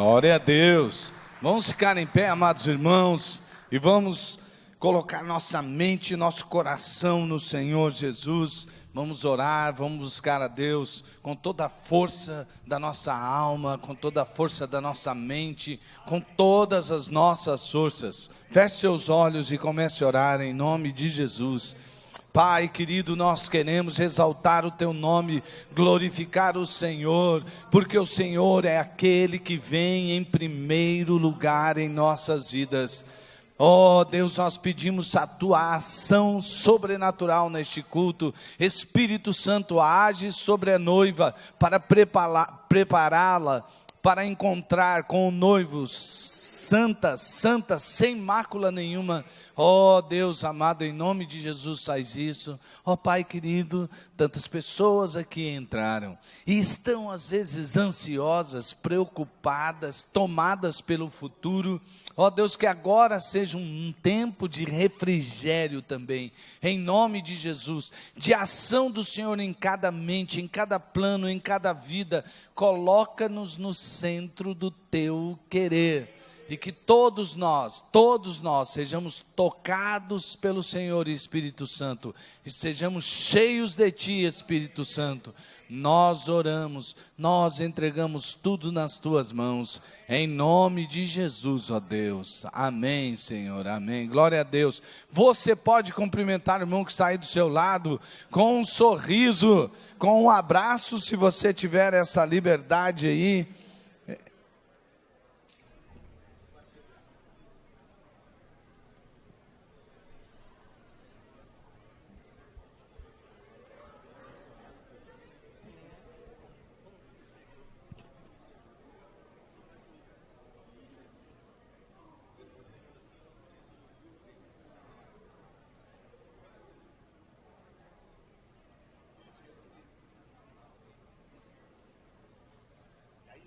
Glória a Deus. Vamos ficar em pé, amados irmãos, e vamos colocar nossa mente e nosso coração no Senhor Jesus. Vamos orar, vamos buscar a Deus com toda a força da nossa alma, com toda a força da nossa mente, com todas as nossas forças. Feche seus olhos e comece a orar em nome de Jesus. Pai querido, nós queremos exaltar o Teu nome, glorificar o Senhor, porque o Senhor é aquele que vem em primeiro lugar em nossas vidas. Oh Deus, nós pedimos a Tua ação sobrenatural neste culto. Espírito Santo, age sobre a noiva para prepará-la para encontrar com o noivo santa, sem mácula nenhuma. Oh Deus amado, em nome de Jesus faz isso. Oh Pai querido, tantas pessoas aqui entraram e estão às vezes ansiosas, preocupadas, tomadas pelo futuro. Ó Deus, que agora seja um tempo de refrigério também, em nome de Jesus, de ação do Senhor em cada mente, em cada plano, em cada vida. Coloca-nos no centro do Teu querer, e que todos nós sejamos tocados pelo Senhor e Espírito Santo, e sejamos cheios de Ti, Espírito Santo. Nós oramos, nós entregamos tudo nas Tuas mãos, em nome de Jesus, ó Deus. Amém, Senhor, amém. Glória a Deus. Você pode cumprimentar o irmão que está aí do seu lado, com um sorriso, com um abraço, se você tiver essa liberdade aí.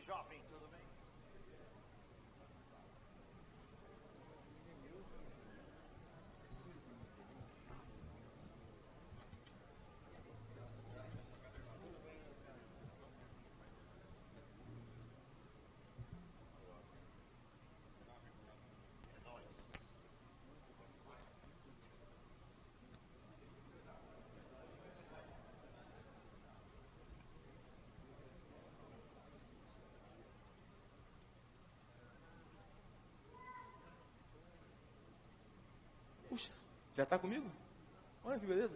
Jovem, tudo bem? Puxa, já está comigo? Olha que beleza.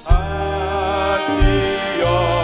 A Ti, ó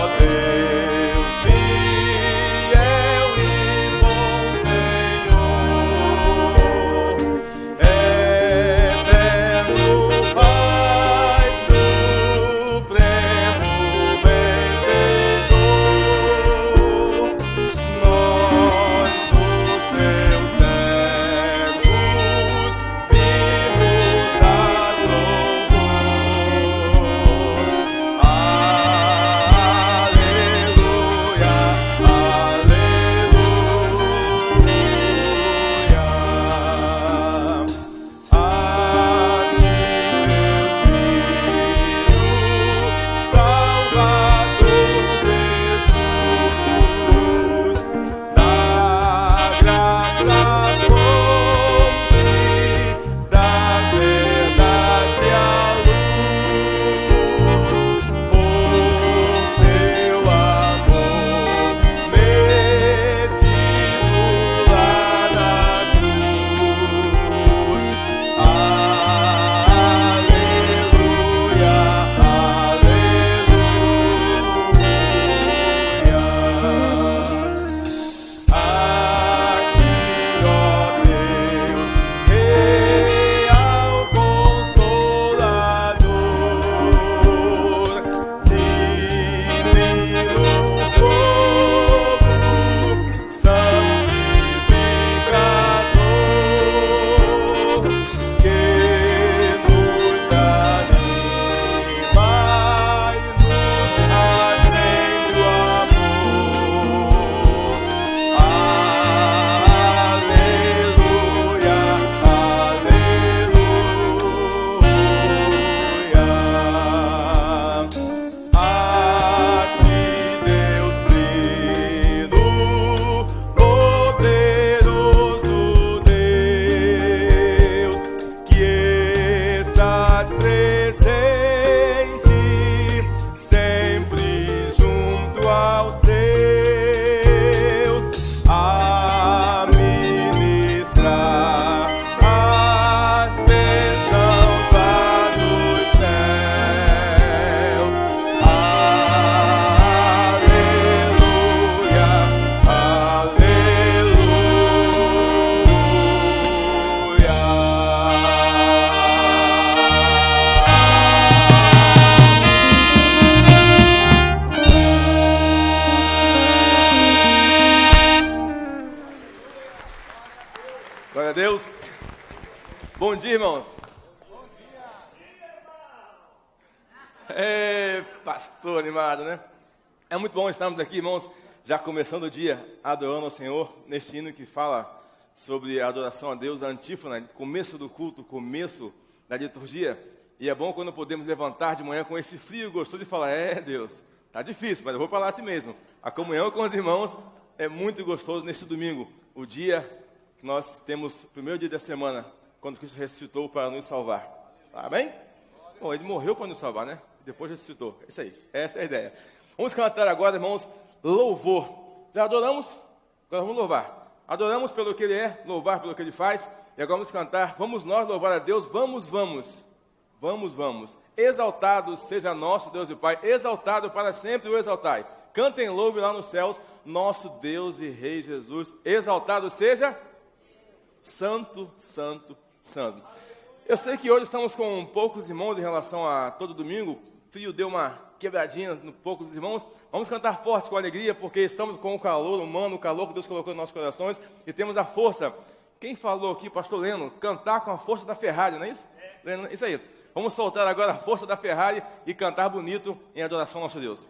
aos teus a ministrar as bênçãos lá dos céus. Aleluia, glória a Deus. Bom dia, irmãos. Bom dia. Pastor animado, né? É muito bom estarmos aqui, irmãos, já começando o dia adorando ao Senhor, neste hino que fala sobre a adoração a Deus, a antífona, começo do culto, começo da liturgia. E é bom quando podemos levantar de manhã com esse frio gostoso de falar, Deus, tá difícil, mas eu vou falar assim mesmo. A comunhão com os irmãos é muito gostoso neste domingo, o dia que nós temos, o primeiro dia da semana, quando Cristo ressuscitou para nos salvar. Tá bem? Bom, ele morreu para nos salvar, né? Depois ressuscitou. É isso aí, essa é a ideia. Vamos cantar agora, irmãos, louvor. Já adoramos? Agora vamos louvar. Adoramos pelo que Ele é, louvar pelo que Ele faz. E agora vamos cantar, vamos nós louvar a Deus, vamos, vamos. Vamos, vamos. Exaltado seja nosso Deus e Pai, exaltado para sempre o exaltai. Cantem louve lá nos céus, nosso Deus e Rei Jesus. Exaltado seja Santo, Santo, Santo. Eu sei que hoje estamos com poucos irmãos em relação a todo domingo. O frio deu uma quebradinha no pouco dos irmãos. Vamos cantar forte com alegria, porque estamos com o calor humano, o calor que Deus colocou nos nossos corações. E temos a força. Quem falou aqui, pastor Leno? Cantar com a força da Ferrari, não é isso? Leno, isso aí. Vamos soltar agora a força da Ferrari e cantar bonito em adoração ao nosso Deus.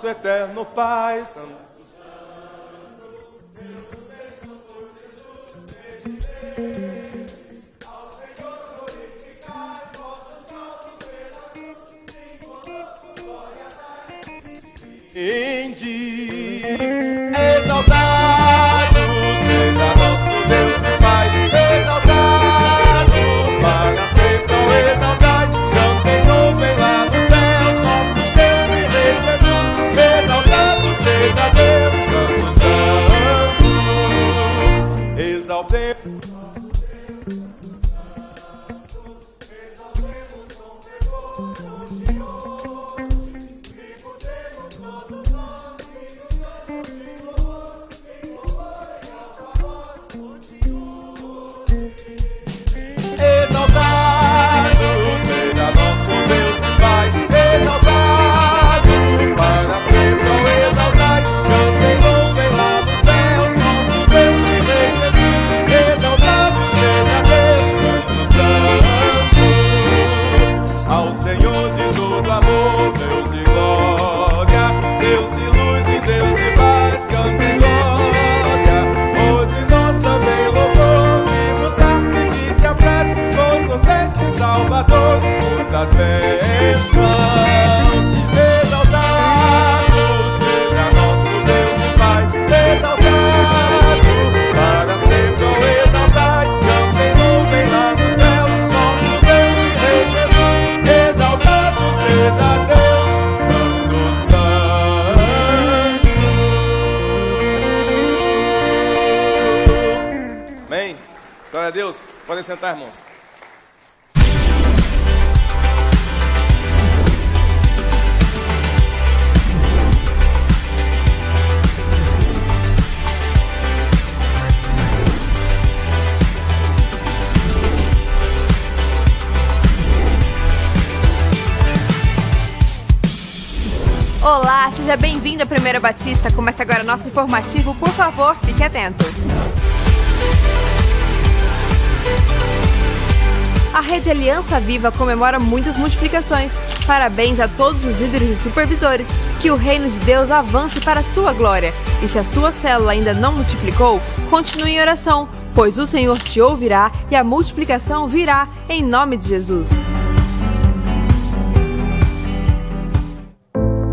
Eterno Pai, Santo. Exaltado seja nosso Deus e Pai, exaltado para sempre o exaltai. Cantem louvem lá nos céus, nosso Deus e Rei Jesus. Exaltado seja Deus, Santo, Santo. Exaltemos. Das bênçãos, exaltado seja nosso Deus e Pai, exaltado para sempre o exaltai. Cantem louvem lá nos céus, nosso Deus e Rei Jesus. Exaltado seja Deus, Santo, Santo. Amém. Glória a Deus. Podem sentar, irmãos. Olá, seja bem-vindo à Primeira Batista. Começa agora nosso informativo. Por favor, fique atento. A Rede Aliança Viva comemora muitas multiplicações. Parabéns a todos os líderes e supervisores. Que o reino de Deus avance para a sua glória. E se a sua célula ainda não multiplicou, continue em oração, pois o Senhor te ouvirá e a multiplicação virá em nome de Jesus.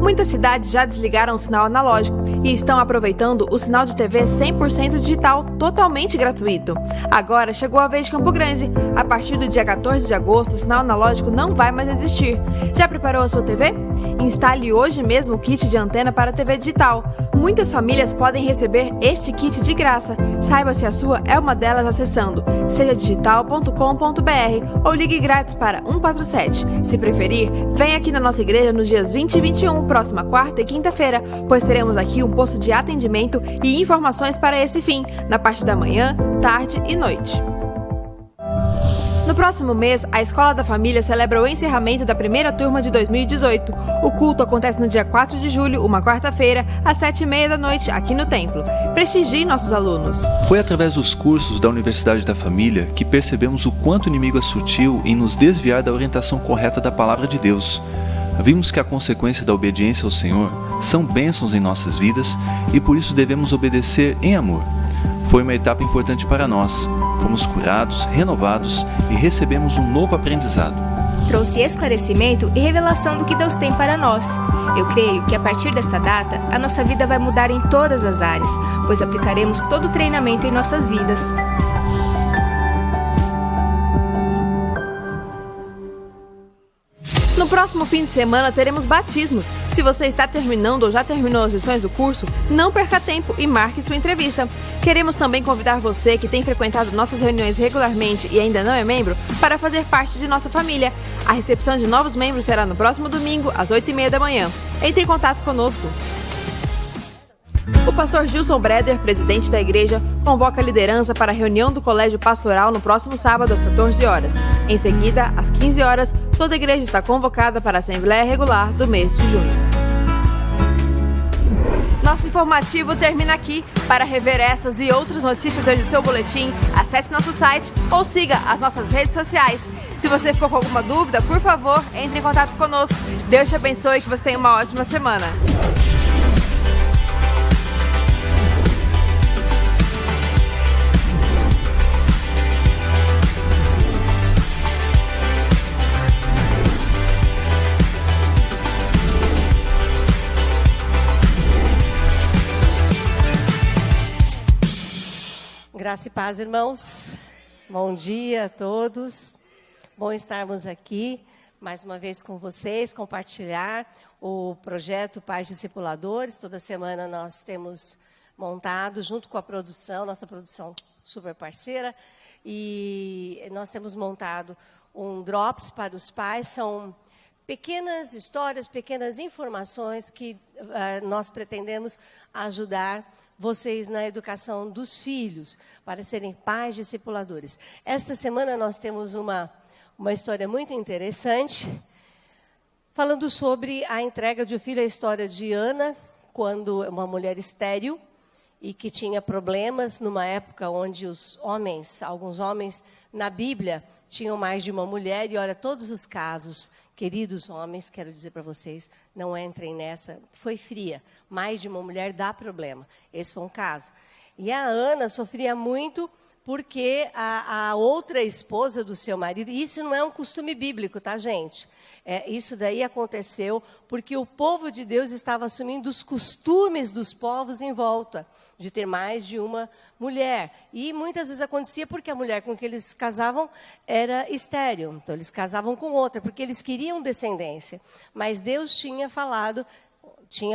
Muitas cidades já desligaram o sinal analógico e estão aproveitando o sinal de TV 100% digital, totalmente gratuito. Agora chegou a vez de Campo Grande. A partir do dia 14 de agosto, o sinal analógico não vai mais existir. Já preparou a sua TV? Instale hoje mesmo o kit de antena para TV digital. Muitas famílias podem receber este kit de graça. Saiba se a sua é uma delas acessando sejadigital.com.br ou ligue grátis para 147. Se preferir, venha aqui na nossa igreja nos dias 20 e 21, próxima quarta e quinta-feira, pois teremos aqui um posto de atendimento e informações para esse fim, na parte da manhã, tarde e noite. No próximo mês, a Escola da Família celebra o encerramento da primeira turma de 2018. O culto acontece no dia 4 de julho, uma quarta-feira, às 7h30 da noite, aqui no templo. Prestigie nossos alunos. Foi através dos cursos da Universidade da Família que percebemos o quanto o inimigo é sutil em nos desviar da orientação correta da Palavra de Deus. Vimos que a consequência da obediência ao Senhor são bênçãos em nossas vidas e por isso devemos obedecer em amor. Foi uma etapa importante para nós. Fomos curados, renovados e recebemos um novo aprendizado. Trouxe esclarecimento e revelação do que Deus tem para nós. Eu creio que a partir desta data, a nossa vida vai mudar em todas as áreas, pois aplicaremos todo o treinamento em nossas vidas. No próximo fim de semana teremos batismos. Se você está terminando ou já terminou as lições do curso, não perca tempo e marque sua entrevista. Queremos também convidar você que tem frequentado nossas reuniões regularmente e ainda não é membro, para fazer parte de nossa família. A recepção de novos membros será no próximo domingo, às 8h30 da manhã. Entre em contato conosco. O pastor Gilson Breder, presidente da igreja, convoca a liderança para a reunião do Colégio Pastoral no próximo sábado às 14 horas. Em seguida, às 15 horas, toda a igreja está convocada para a Assembleia Regular do mês de junho. Nosso informativo termina aqui. Para rever essas e outras notícias do seu boletim, acesse nosso site ou siga as nossas redes sociais. Se você ficou com alguma dúvida, por favor, entre em contato conosco. Deus te abençoe e que você tenha uma ótima semana. Graça e paz, irmãos. Bom dia a todos. Bom estarmos aqui mais uma vez com vocês, compartilhar o projeto Pais Discipuladores. Toda semana nós temos montado, junto com a produção, nossa produção super parceira, e nós temos montado um Drops para os pais. São pequenas histórias, pequenas informações que nós pretendemos ajudar vocês na educação dos filhos, para serem pais discipuladores. Esta semana nós temos uma história muito interessante, falando sobre a entrega de um filho, a história de Ana, quando uma mulher estéril, e que tinha problemas numa época onde alguns homens na Bíblia tinham mais de uma mulher, e olha, todos os casos, queridos homens, quero dizer para vocês, não entrem nessa, foi fria, mais de uma mulher dá problema, esse foi um caso. E a Ana sofria muito porque a outra esposa do seu marido, e isso não é um costume bíblico, tá, gente? Isso daí aconteceu porque o povo de Deus estava assumindo os costumes dos povos em volta, de ter mais de uma mulher. E muitas vezes acontecia porque a mulher com que eles casavam era estéril. Então, eles casavam com outra, porque eles queriam descendência. Mas Deus tinha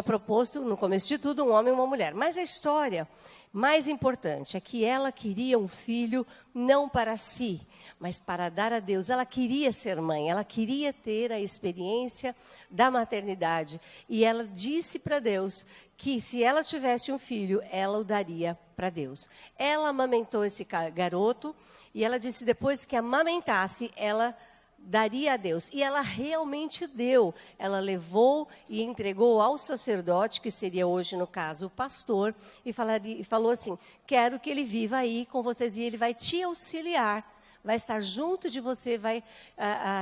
proposto, no começo de tudo, um homem e uma mulher. Mas a história mais importante é que ela queria um filho não para si, mas para dar a Deus. Ela queria ser mãe, ela queria ter a experiência da maternidade. E ela disse para Deus que se ela tivesse um filho, ela o daria para Deus. Ela amamentou esse garoto e ela disse depois que amamentasse, ela daria a Deus. E ela realmente deu. Ela levou e entregou ao sacerdote, que seria hoje, no caso, o pastor, e falou assim: quero que ele viva aí com vocês, e ele vai te auxiliar, vai estar junto de você, vai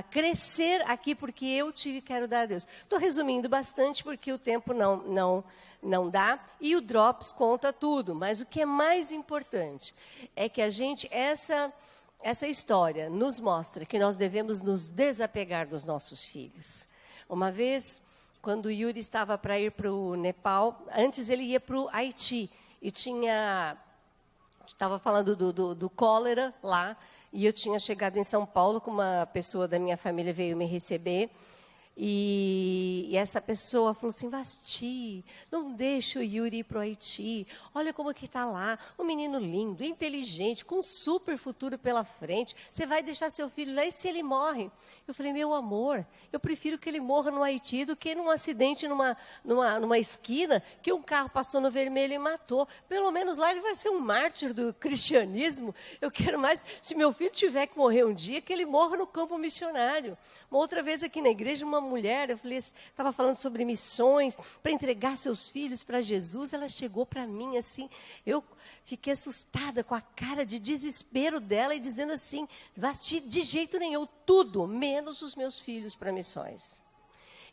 crescer aqui, porque eu te quero dar a Deus. Estou resumindo bastante, porque o tempo não dá, e o Drops conta tudo. Mas o que é mais importante é que essa história nos mostra que nós devemos nos desapegar dos nossos filhos. Uma vez, quando o Yuri estava para ir para o Nepal, antes ele ia para o Haiti, e estava falando do cólera lá, e eu tinha chegado em São Paulo, com uma pessoa da minha família veio me receber, e essa pessoa falou assim: Vasti, não deixa o Yuri ir para o Haiti, olha como que está lá, um menino lindo, inteligente, com um super futuro pela frente, você vai deixar seu filho lá, e se ele morre? Eu falei: meu amor, eu prefiro que ele morra no Haiti do que num acidente numa esquina, que um carro passou no vermelho e matou. Pelo menos lá ele vai ser um mártir do cristianismo. Eu quero mais, se meu filho tiver que morrer um dia, que ele morra no campo missionário. Uma outra vez aqui na igreja, uma mulher, eu falei, estava falando sobre missões, para entregar seus filhos para Jesus. Ela chegou para mim assim, eu fiquei assustada com a cara de desespero dela, e dizendo assim: Vasti, de jeito nenhum, tudo, menos os meus filhos para missões.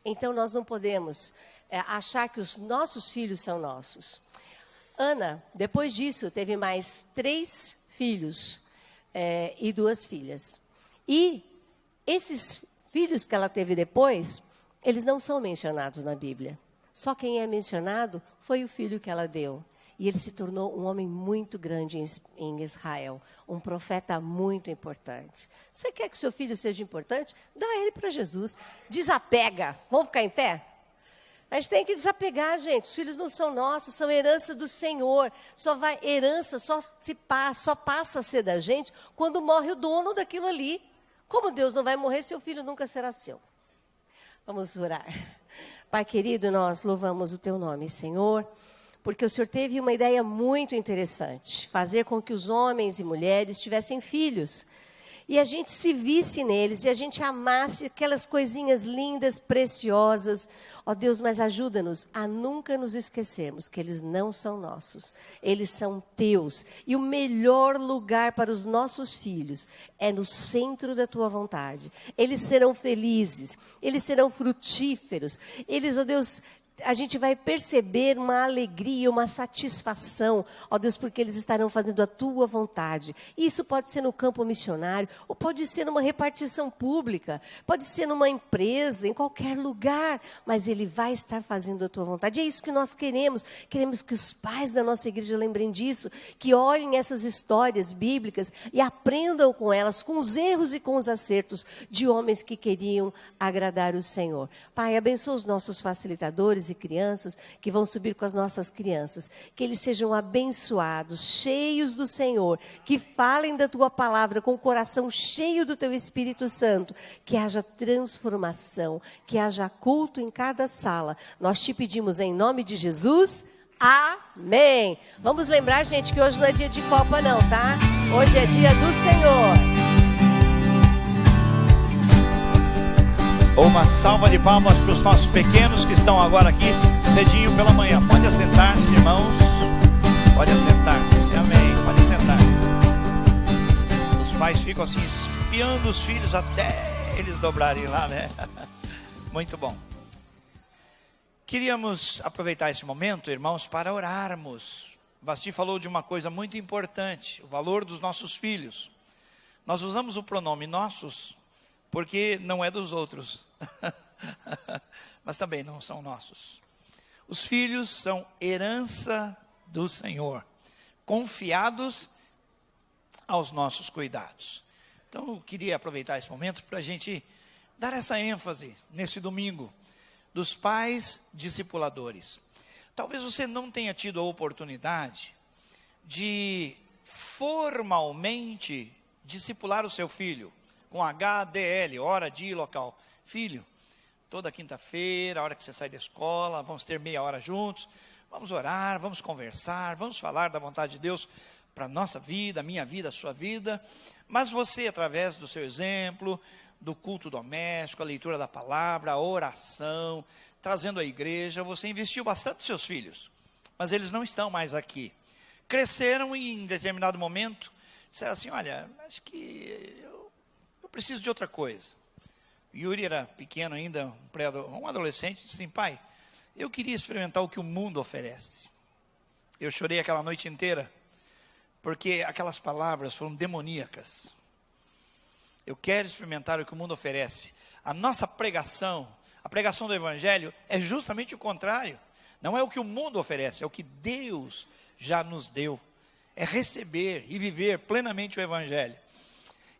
Então nós não podemos achar que os nossos filhos são nossos. Ana, depois disso, teve mais 3 filhos e 2 filhas. E esses filhos que ela teve depois, eles não são mencionados na Bíblia. Só quem é mencionado foi o filho que ela deu. E ele se tornou um homem muito grande em Israel, um profeta muito importante. Você quer que seu filho seja importante? Dá ele para Jesus. Desapega. Vamos ficar em pé? A gente tem que desapegar, gente. Os filhos não são nossos, são herança do Senhor. Herança só passa a ser da gente quando morre o dono daquilo ali. Como Deus não vai morrer, seu filho nunca será seu. Vamos orar. Pai querido, nós louvamos o teu nome, Senhor, porque o Senhor teve uma ideia muito interessante: fazer com que os homens e mulheres tivessem filhos, e a gente se visse neles, e a gente amasse aquelas coisinhas lindas, preciosas. Ó Deus, mas ajuda-nos a nunca nos esquecermos que eles não são nossos, eles são teus. E o melhor lugar para os nossos filhos é no centro da tua vontade. Eles serão felizes, eles serão frutíferos, eles, ó Deus, a gente vai perceber uma alegria, uma satisfação, ó Deus, porque eles estarão fazendo a tua vontade. E isso pode ser no campo missionário, ou pode ser numa repartição pública, pode ser numa empresa, em qualquer lugar, mas ele vai estar fazendo a tua vontade. E é isso que nós queremos. Queremos que os pais da nossa igreja lembrem disso, que olhem essas histórias bíblicas e aprendam com elas, com os erros e com os acertos de homens que queriam agradar o Senhor. Pai, abençoa os nossos facilitadores e crianças que vão subir com as nossas crianças, que eles sejam abençoados, cheios do Senhor, que falem da tua palavra com o coração cheio do teu Espírito Santo, que haja transformação, que haja culto em cada sala. Nós te pedimos em nome de Jesus, amém. Vamos lembrar, gente, que hoje não é dia de Copa não, tá? Hoje é dia do Senhor. Uma salva de palmas para os nossos pequenos que estão agora aqui cedinho pela manhã. Pode assentar-se, irmãos. Pode assentar-se. Amém. Pode assentar-se. Os pais ficam assim espiando os filhos até eles dobrarem lá, né? Muito bom. Queríamos aproveitar esse momento, irmãos, para orarmos. Vasti falou de uma coisa muito importante, o valor dos nossos filhos. Nós usamos o pronome nossos porque não é dos outros, mas também não são nossos. Os filhos são herança do Senhor, confiados aos nossos cuidados. Então eu queria aproveitar esse momento para a gente dar essa ênfase nesse domingo, dos pais discipuladores. Talvez você não tenha tido a oportunidade de formalmente discipular o seu filho, com HDL, hora, dia e local. Filho, toda quinta-feira, a hora que você sai da escola, vamos ter meia hora juntos, vamos orar, vamos conversar, vamos falar da vontade de Deus para a nossa vida, a minha vida, a sua vida. Mas você, através do seu exemplo, do culto doméstico, a leitura da palavra, a oração, trazendo a igreja. Você investiu bastante nos seus filhos, mas eles não estão mais aqui. Cresceram e em determinado momento disseram assim: olha, acho que eu preciso de outra coisa. Yuri era pequeno ainda, um adolescente, disse assim: pai, eu queria experimentar o que o mundo oferece. Eu chorei aquela noite inteira, porque aquelas palavras foram demoníacas. Eu quero experimentar o que o mundo oferece. A nossa pregação, a pregação do Evangelho, é justamente o contrário. Não é o que o mundo oferece, é o que Deus já nos deu. É receber e viver plenamente o Evangelho.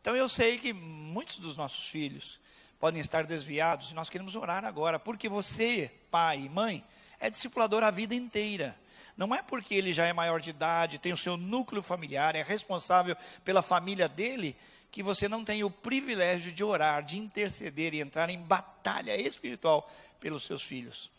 Então eu sei que muitos dos nossos filhos podem estar desviados, e nós queremos orar agora, porque você, pai e mãe, é discipulador a vida inteira. Não é porque ele já é maior de idade, tem o seu núcleo familiar, é responsável pela família dele, que você não tem o privilégio de orar, de interceder e entrar em batalha espiritual pelos seus filhos.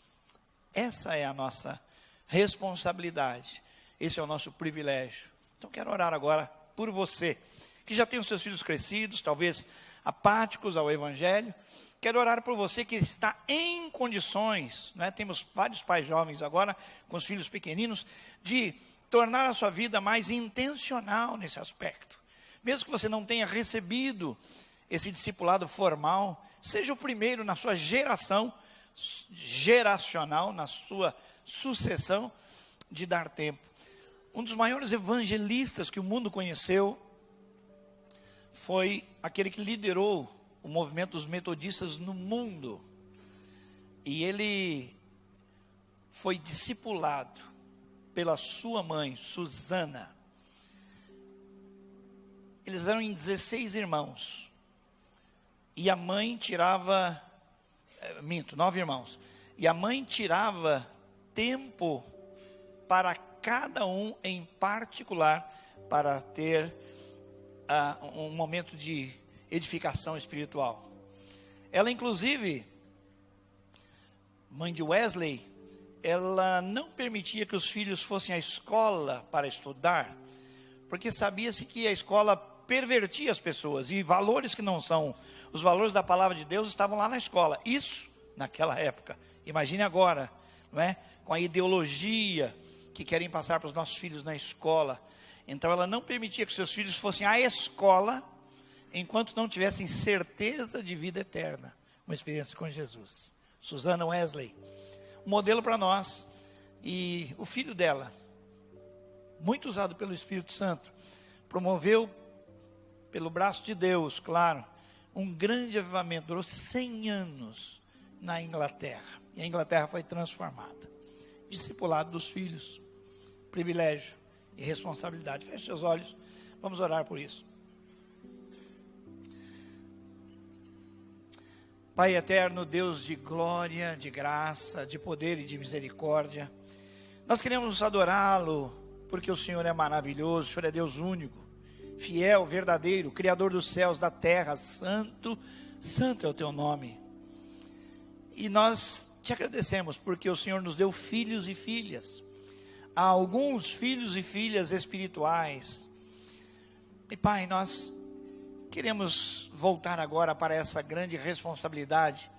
Essa é a nossa responsabilidade, esse é o nosso privilégio. Então quero orar agora por você, que já tem os seus filhos crescidos, talvez apáticos ao Evangelho. Quero orar por você que está em condições, né? Temos vários pais jovens agora, com os filhos pequeninos, de tornar a sua vida mais intencional nesse aspecto. Mesmo que você não tenha recebido esse discipulado formal, seja o primeiro na sua geração, geracional, na sua sucessão, de dar tempo. Um dos maiores evangelistas que o mundo conheceu foi aquele que liderou o movimento dos metodistas no mundo. E ele foi discipulado pela sua mãe, Susana. Eles eram em 16 irmãos. E a mãe tirava, 9 irmãos. E a mãe tirava tempo para cada um em particular, para ter um momento de edificação espiritual. Ela, inclusive, mãe de Wesley, ela não permitia que os filhos fossem à escola para estudar, porque sabia-se que a escola pervertia as pessoas, e valores que não são os valores da palavra de Deus estavam lá na escola. Isso naquela época. Imagine agora, não é? Com a ideologia que querem passar para os nossos filhos na escola. Então ela não permitia que seus filhos fossem à escola enquanto não tivessem certeza de vida eterna, uma experiência com Jesus. Susana Wesley, um modelo para nós. E o filho dela, muito usado pelo Espírito Santo, promoveu pelo braço de Deus, claro, um grande avivamento. Durou 100 anos na Inglaterra, e a Inglaterra foi transformada. Discipulado dos filhos, privilégio e responsabilidade. Feche seus olhos, vamos orar por isso. Pai eterno, Deus de glória, de graça, de poder e de misericórdia, nós queremos adorá-lo, porque o Senhor é maravilhoso, o Senhor é Deus único, fiel, verdadeiro, Criador dos céus, da terra. Santo, santo é o teu nome. E nós te agradecemos, porque o Senhor nos deu filhos e filhas. Há alguns filhos e filhas espirituais. E Pai, nós queremos voltar agora para essa grande responsabilidade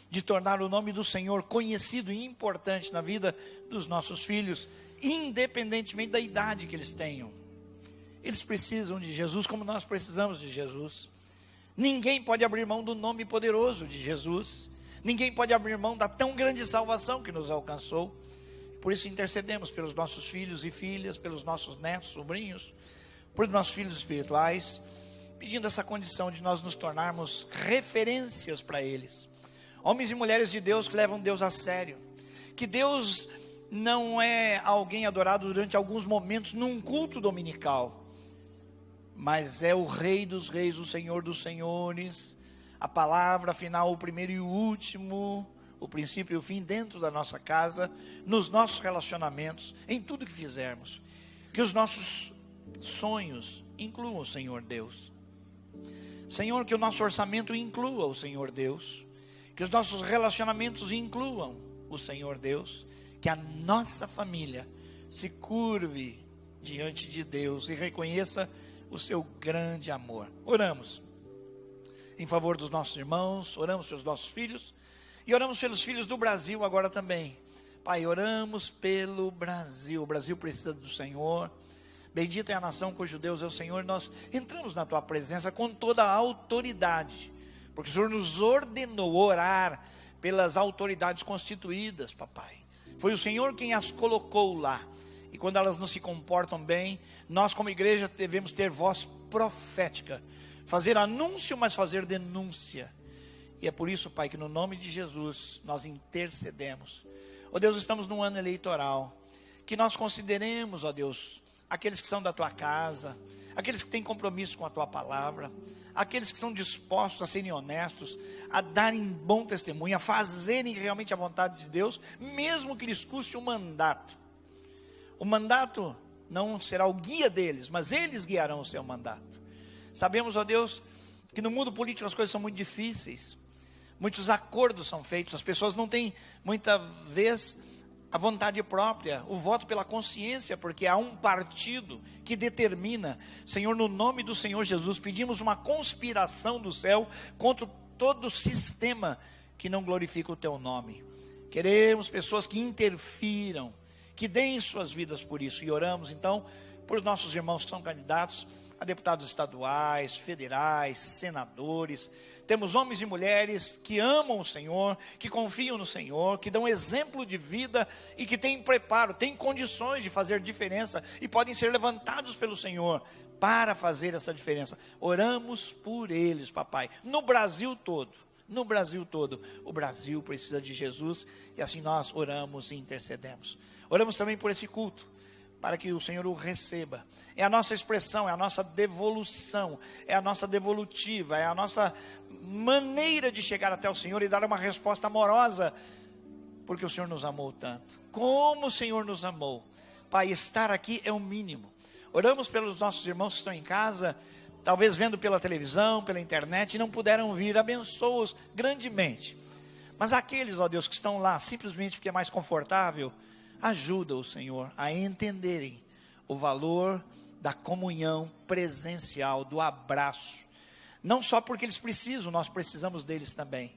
de tornar o nome do Senhor conhecido e importante na vida dos nossos filhos, independentemente da idade que eles tenham. Eles precisam de Jesus como nós precisamos de Jesus. Ninguém pode abrir mão do nome poderoso de Jesus. Ninguém pode abrir mão da tão grande salvação que nos alcançou. Por isso intercedemos pelos nossos filhos e filhas, pelos nossos netos, sobrinhos, por nossos filhos espirituais, pedindo essa condição de nós nos tornarmos referências para eles. Homens e mulheres de Deus que levam Deus a sério. Que Deus não é alguém adorado durante alguns momentos num culto dominical, mas é o Rei dos Reis, o Senhor dos Senhores, a palavra final, o primeiro e o último, o princípio e o fim dentro da nossa casa, nos nossos relacionamentos, em tudo que fizermos. Que os nossos sonhos incluam o Senhor Deus. Senhor, que o nosso orçamento inclua o Senhor Deus. Que os nossos relacionamentos incluam o Senhor Deus. Que a nossa família se curve diante de Deus e reconheça o seu grande amor. Oramos. em favor dos nossos irmãos, oramos pelos nossos filhos e oramos pelos filhos do Brasil agora também. Pai, oramos pelo Brasil. O Brasil precisa do Senhor. Bendita é a nação cujo Deus é o Senhor. Nós entramos na tua presença com toda a autoridade, porque o Senhor nos ordenou orar pelas autoridades constituídas, papai. Foi o Senhor quem as colocou lá. E quando elas não se comportam bem, nós como igreja devemos ter voz profética. Fazer anúncio, mas fazer denúncia. E é por isso, Pai, que no nome de Jesus nós intercedemos. Ó Deus, estamos num ano eleitoral. Que nós consideremos, ó Deus, aqueles que são da tua casa, aqueles que têm compromisso com a tua palavra, aqueles que são dispostos a serem honestos, a darem bom testemunho, a fazerem realmente a vontade de Deus, mesmo que lhes custe um mandato. O mandato não será o guia deles, mas eles guiarão o seu mandato. Sabemos, ó Deus, que no mundo político as coisas são muito difíceis, muitos acordos são feitos, as pessoas não têm muita vez a vontade própria, o voto pela consciência, porque há um partido que determina. Senhor, no nome do Senhor Jesus, pedimos uma conspiração do céu contra todo o sistema que não glorifica o teu nome. Queremos pessoas que interfiram, que deem suas vidas por isso, e oramos então por nossos irmãos que são candidatos a deputados estaduais, federais, senadores. Temos homens e mulheres que amam o Senhor, que confiam no Senhor, que dão exemplo de vida e que têm preparo, têm condições de fazer diferença e podem ser levantados pelo Senhor para fazer essa diferença. Oramos por eles, papai, no Brasil todo. No Brasil todo, o Brasil precisa de Jesus e assim nós oramos e intercedemos. Oramos também por esse culto, para que o Senhor o receba. É a nossa expressão, é a nossa devolução, é a nossa devolutiva, é a nossa maneira de chegar até o Senhor e dar uma resposta amorosa, porque o Senhor nos amou tanto. Como o Senhor nos amou. Pai, estar aqui é o mínimo. Oramos pelos nossos irmãos que estão em casa, talvez vendo pela televisão, pela internet, e não puderam vir, abençoa-os grandemente. Mas aqueles, ó Deus, que estão lá simplesmente porque é mais confortável, ajuda o Senhor a entenderem o valor da comunhão presencial, do abraço. Não só porque eles precisam, nós precisamos deles também.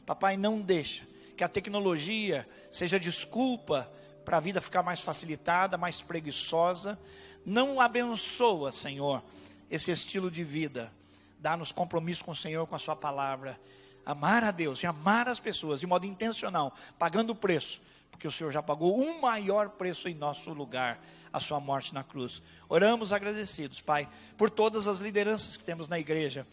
Papai, não deixa que a tecnologia seja desculpa para a vida ficar mais facilitada, mais preguiçosa. Não abençoa, Senhor, esse estilo de vida. Dá-nos compromisso com o Senhor, com a sua palavra. Amar a Deus e amar as pessoas de modo intencional, pagando o preço, porque o Senhor já pagou um maior preço em nosso lugar, a sua morte na cruz. Oramos agradecidos, Pai, por todas as lideranças que temos na igreja,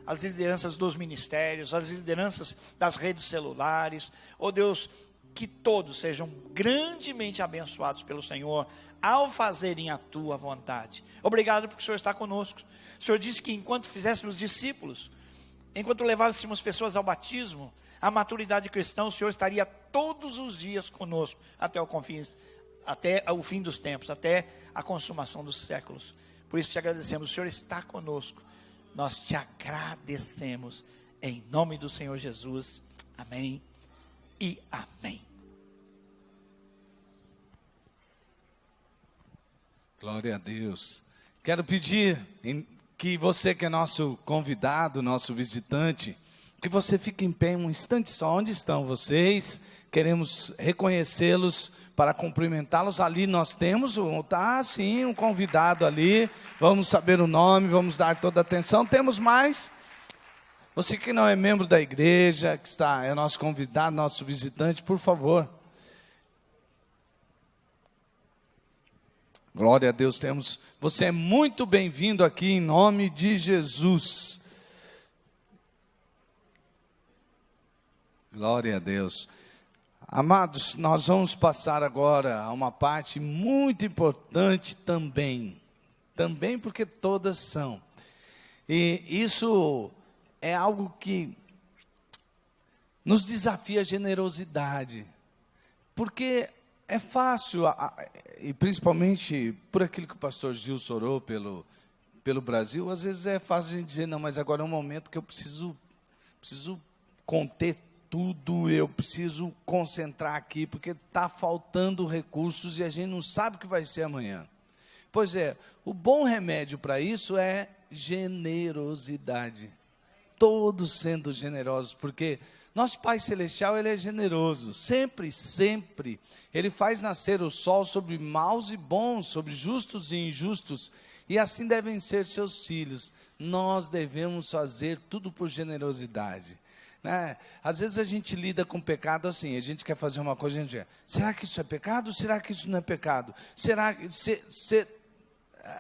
as lideranças dos ministérios, as lideranças das redes celulares. Oh Deus, que todos sejam grandemente abençoados pelo Senhor, ao fazerem a tua vontade. Obrigado porque o Senhor está conosco. O Senhor disse que enquanto fizéssemos discípulos, enquanto levássemos pessoas ao batismo, à maturidade cristã, o Senhor estaria todos os dias conosco, até o fim dos tempos, até a consumação dos séculos. Por isso te agradecemos, o Senhor está conosco. Nós te agradecemos, em nome do Senhor Jesus. Amém e amém. Glória a Deus. Quero pedir que você que é nosso convidado, nosso visitante, que você fique em pé um instante só. Onde estão vocês? Queremos reconhecê-los para cumprimentá-los. Ali nós temos um convidado ali. Vamos saber o nome, vamos dar toda a atenção. Temos mais? Você que não é membro da igreja, que é nosso convidado, nosso visitante, por favor. Glória a Deus, você é muito bem-vindo aqui em nome de Jesus. Glória a Deus. Amados, nós vamos passar agora a uma parte muito importante também porque todas são. E isso é algo que nos desafia a generosidade, porque é fácil, e principalmente por aquilo que o pastor Gilson orou pelo Brasil, às vezes é fácil a gente dizer, não, mas agora é um momento que eu preciso conter tudo, eu preciso concentrar aqui, porque está faltando recursos e a gente não sabe o que vai ser amanhã. Pois é, o bom remédio para isso é generosidade. todos sendo generosos, porque nosso Pai Celestial, Ele é generoso, sempre, sempre. Ele faz nascer o sol sobre maus e bons, sobre justos e injustos, e assim devem ser seus filhos. Nós devemos fazer tudo por generosidade, né? Às vezes a gente lida com pecado assim, a gente quer fazer uma coisa, a gente diz, será que isso é pecado? Será que isso não é pecado?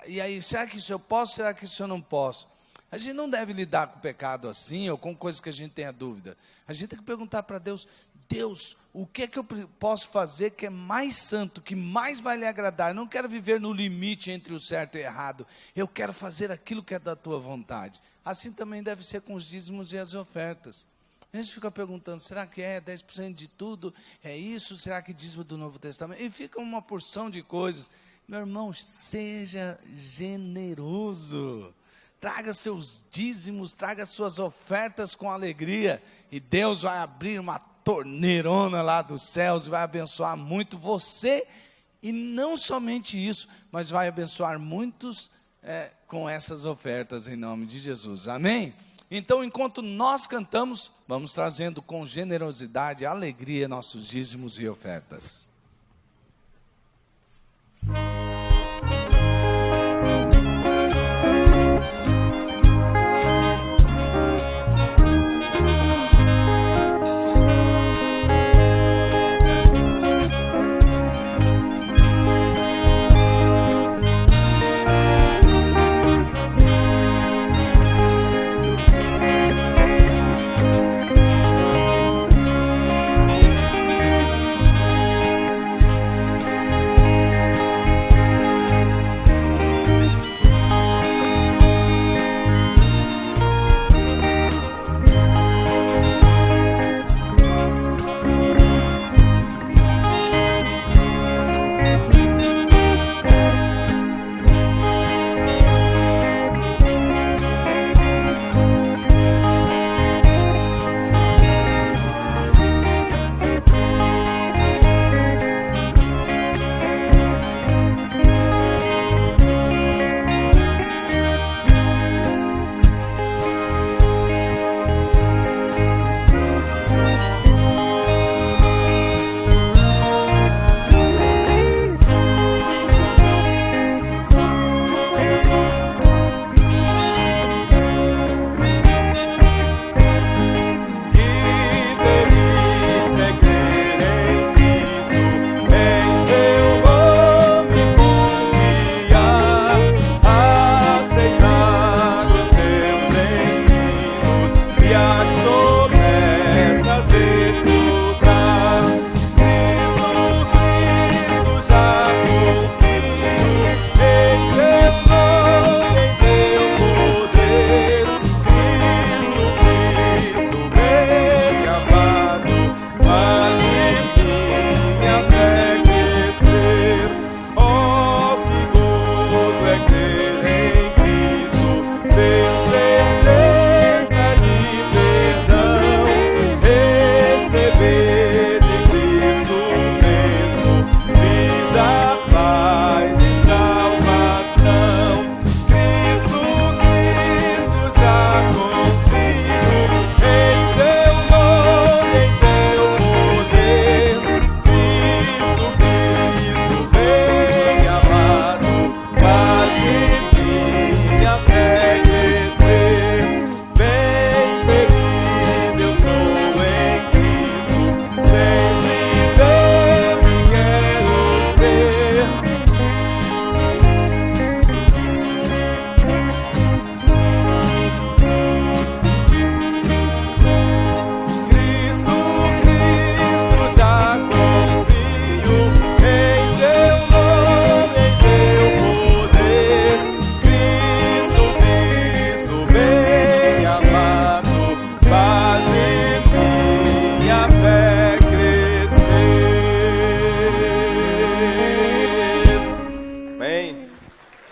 E aí, será que isso eu posso? Será que isso eu não posso? A gente não deve lidar com pecado assim, ou com coisas que a gente tenha dúvida. A gente tem que perguntar para Deus, Deus, o que é que eu posso fazer que é mais santo, que mais vai lhe agradar? Eu não quero viver no limite entre o certo e o errado. Eu quero fazer aquilo que é da tua vontade. Assim também deve ser com os dízimos e as ofertas. A gente fica perguntando, será que é 10% de tudo? É isso? Será que dízimo do Novo Testamento? E fica uma porção de coisas. Meu irmão, seja generoso. Traga seus dízimos, traga suas ofertas com alegria, e Deus vai abrir uma torneirona lá dos céus, e vai abençoar muito você, e não somente isso, mas vai abençoar muitos com essas ofertas em nome de Jesus, amém? Então, enquanto nós cantamos, vamos trazendo com generosidade, alegria, nossos dízimos e ofertas.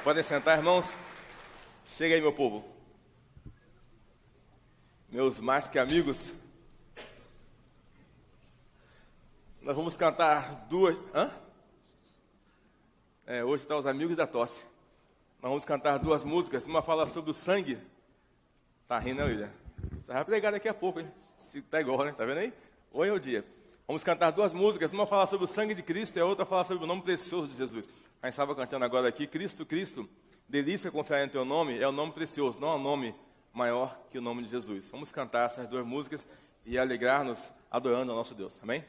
Podem sentar, irmãos. Chega aí, meu povo. Meus mais que amigos. Nós vamos cantar duas... hoje está os amigos da tosse. Nós vamos cantar duas músicas. Uma fala sobre o sangue. Tá rindo, né, William? Você vai pregar daqui a pouco, hein? Se tá igual, né? Tá vendo aí? Hoje é o dia. Vamos cantar duas músicas, uma falar sobre o sangue de Cristo e a outra falar sobre o nome precioso de Jesus. A gente estava cantando agora aqui, Cristo, Cristo, delícia confiar em teu nome, é o nome precioso, não é um nome maior que o nome de Jesus. Vamos cantar essas duas músicas e alegrar-nos adorando ao nosso Deus. Amém?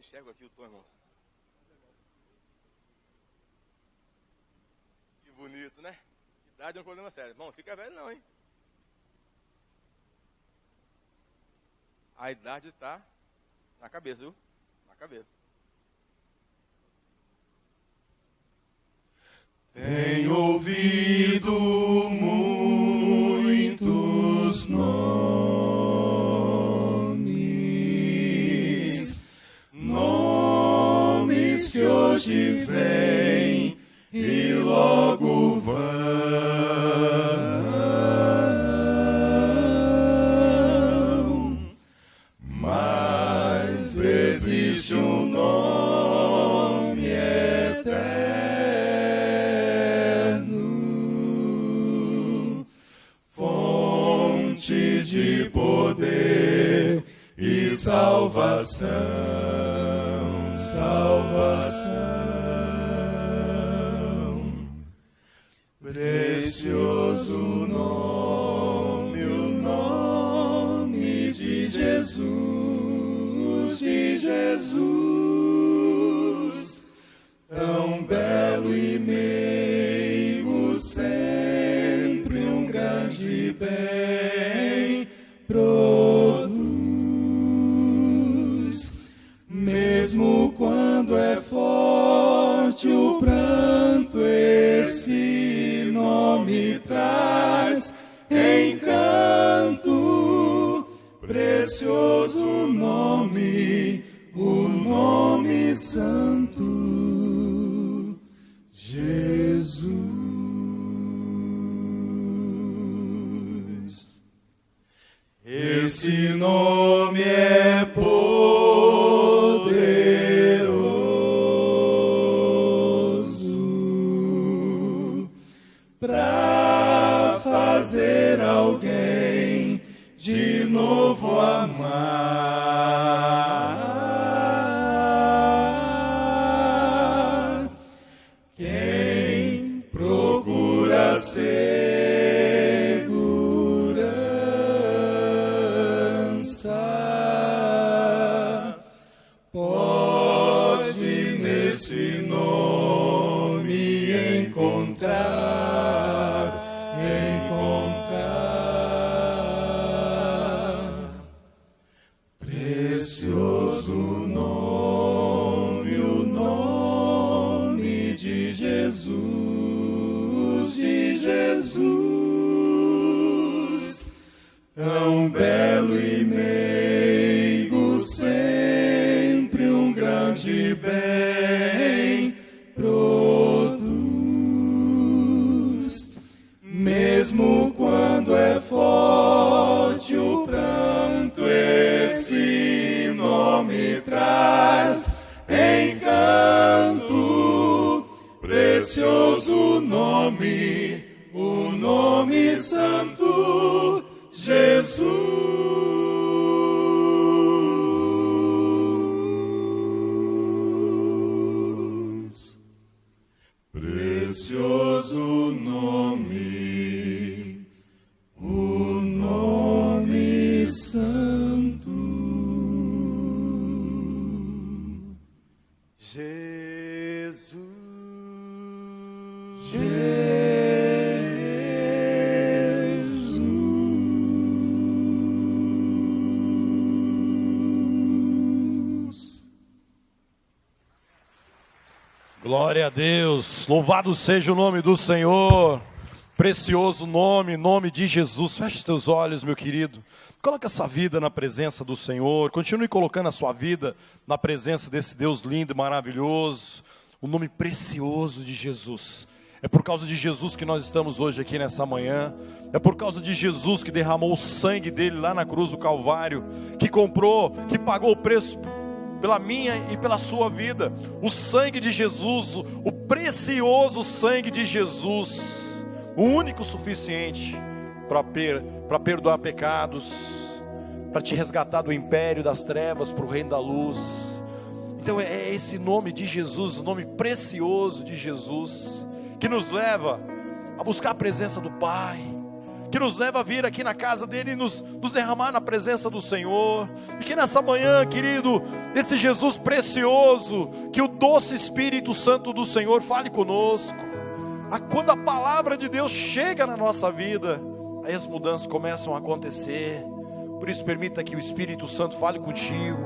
enxergo aqui o tom, irmão. Que bonito, né? Idade é um problema sério. Irmão, fica velho não, hein? A idade está na cabeça, viu? Na cabeça. Tenho ouvido muitos nomes, nomes que hoje vêm e logo vão, mas existe um nome eterno, fonte de poder e salvação, salvação. Precioso nome, o nome de Jesus, tão belo e meigo, sempre um grande bem produz, mesmo quando é forte o pranto, esse nome traz encanto, precioso nome, o nome santo, Jesus. Esse nome é poderoso para fazer alguém de novo amar. Quem procura segurança pode nesse nome encontrar. Precioso nome, o nome de Jesus, tão belo e meigo, sempre um grande bem produz, mesmo quando é forte o pranto, esse nome traz encanto, precioso nome, o nome santo, Jesus. Precioso nome, o nome santo, Jesus. Glória a Deus, louvado seja o nome do Senhor, precioso nome, nome de Jesus. Feche os teus olhos, meu querido, coloque a sua vida na presença do Senhor, continue colocando a sua vida na presença desse Deus lindo e maravilhoso, o nome precioso de Jesus. É por causa de Jesus que nós estamos hoje aqui nessa manhã, é por causa de Jesus que derramou o sangue dele lá na cruz do Calvário, que comprou, que pagou o preço pela minha e pela sua vida, o sangue de Jesus, o precioso sangue de Jesus, o único suficiente para perdoar pecados, para te resgatar do império das trevas para o reino da luz. Então é esse nome de Jesus, o nome precioso de Jesus, que nos leva a buscar a presença do Pai, que nos leva a vir aqui na casa dele e nos derramar na presença do Senhor. E que nessa manhã, querido, esse Jesus precioso, que o doce Espírito Santo do Senhor fale conosco. Quando a palavra de Deus chega na nossa vida, aí as mudanças começam a acontecer. Por isso permita que o Espírito Santo fale contigo.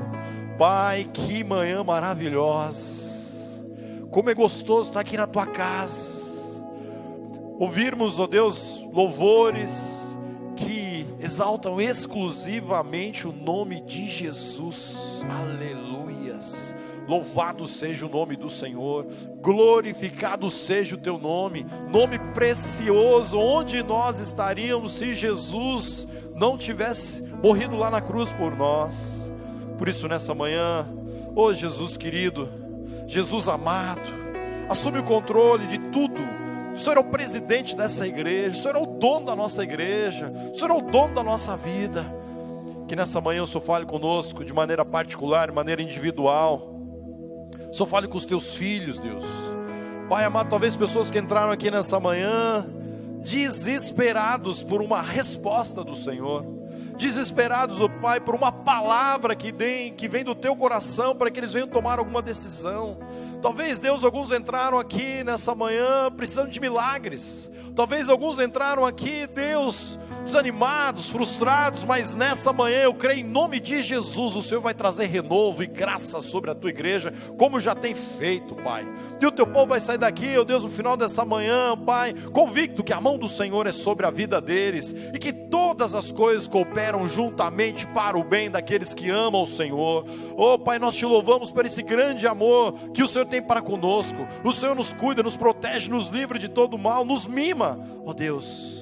Pai, que manhã maravilhosa. Como é gostoso estar aqui na tua casa. Ouvirmos, ó Deus, louvores que exaltam exclusivamente o nome de Jesus. Aleluias. Louvado seja o nome do Senhor, glorificado seja o teu nome precioso. Onde nós estaríamos se Jesus não tivesse morrido lá na cruz por nós? Por isso nessa manhã, ô Jesus querido, Jesus amado, assume o controle de tudo. O Senhor é o presidente dessa igreja, o Senhor é o dono da nossa igreja, o Senhor é o dono da nossa vida. Que nessa manhã o Senhor fale conosco de maneira particular, de maneira individual. Só fale com os teus filhos, Deus. Pai amado, talvez pessoas que entraram aqui nessa manhã desesperados por uma resposta do Senhor, desesperados, ó Pai, por uma palavra que vem do teu coração, para que eles venham tomar alguma decisão. Talvez, Deus, alguns entraram aqui nessa manhã precisando de milagres. Talvez alguns entraram aqui, Deus, desanimados, frustrados, mas nessa manhã eu creio em nome de Jesus, o Senhor vai trazer renovo e graça sobre a tua igreja, como já tem feito, Pai. E o teu povo vai sair daqui, ó Deus, no final dessa manhã, Pai, convicto que a mão do Senhor é sobre a vida deles, e que todas as coisas cooperam juntamente para o bem daqueles que amam o Senhor. Oh Pai, nós te louvamos por esse grande amor que o Senhor tem para conosco. O Senhor nos cuida, nos protege, nos livra de todo mal, nos mima, ó Deus.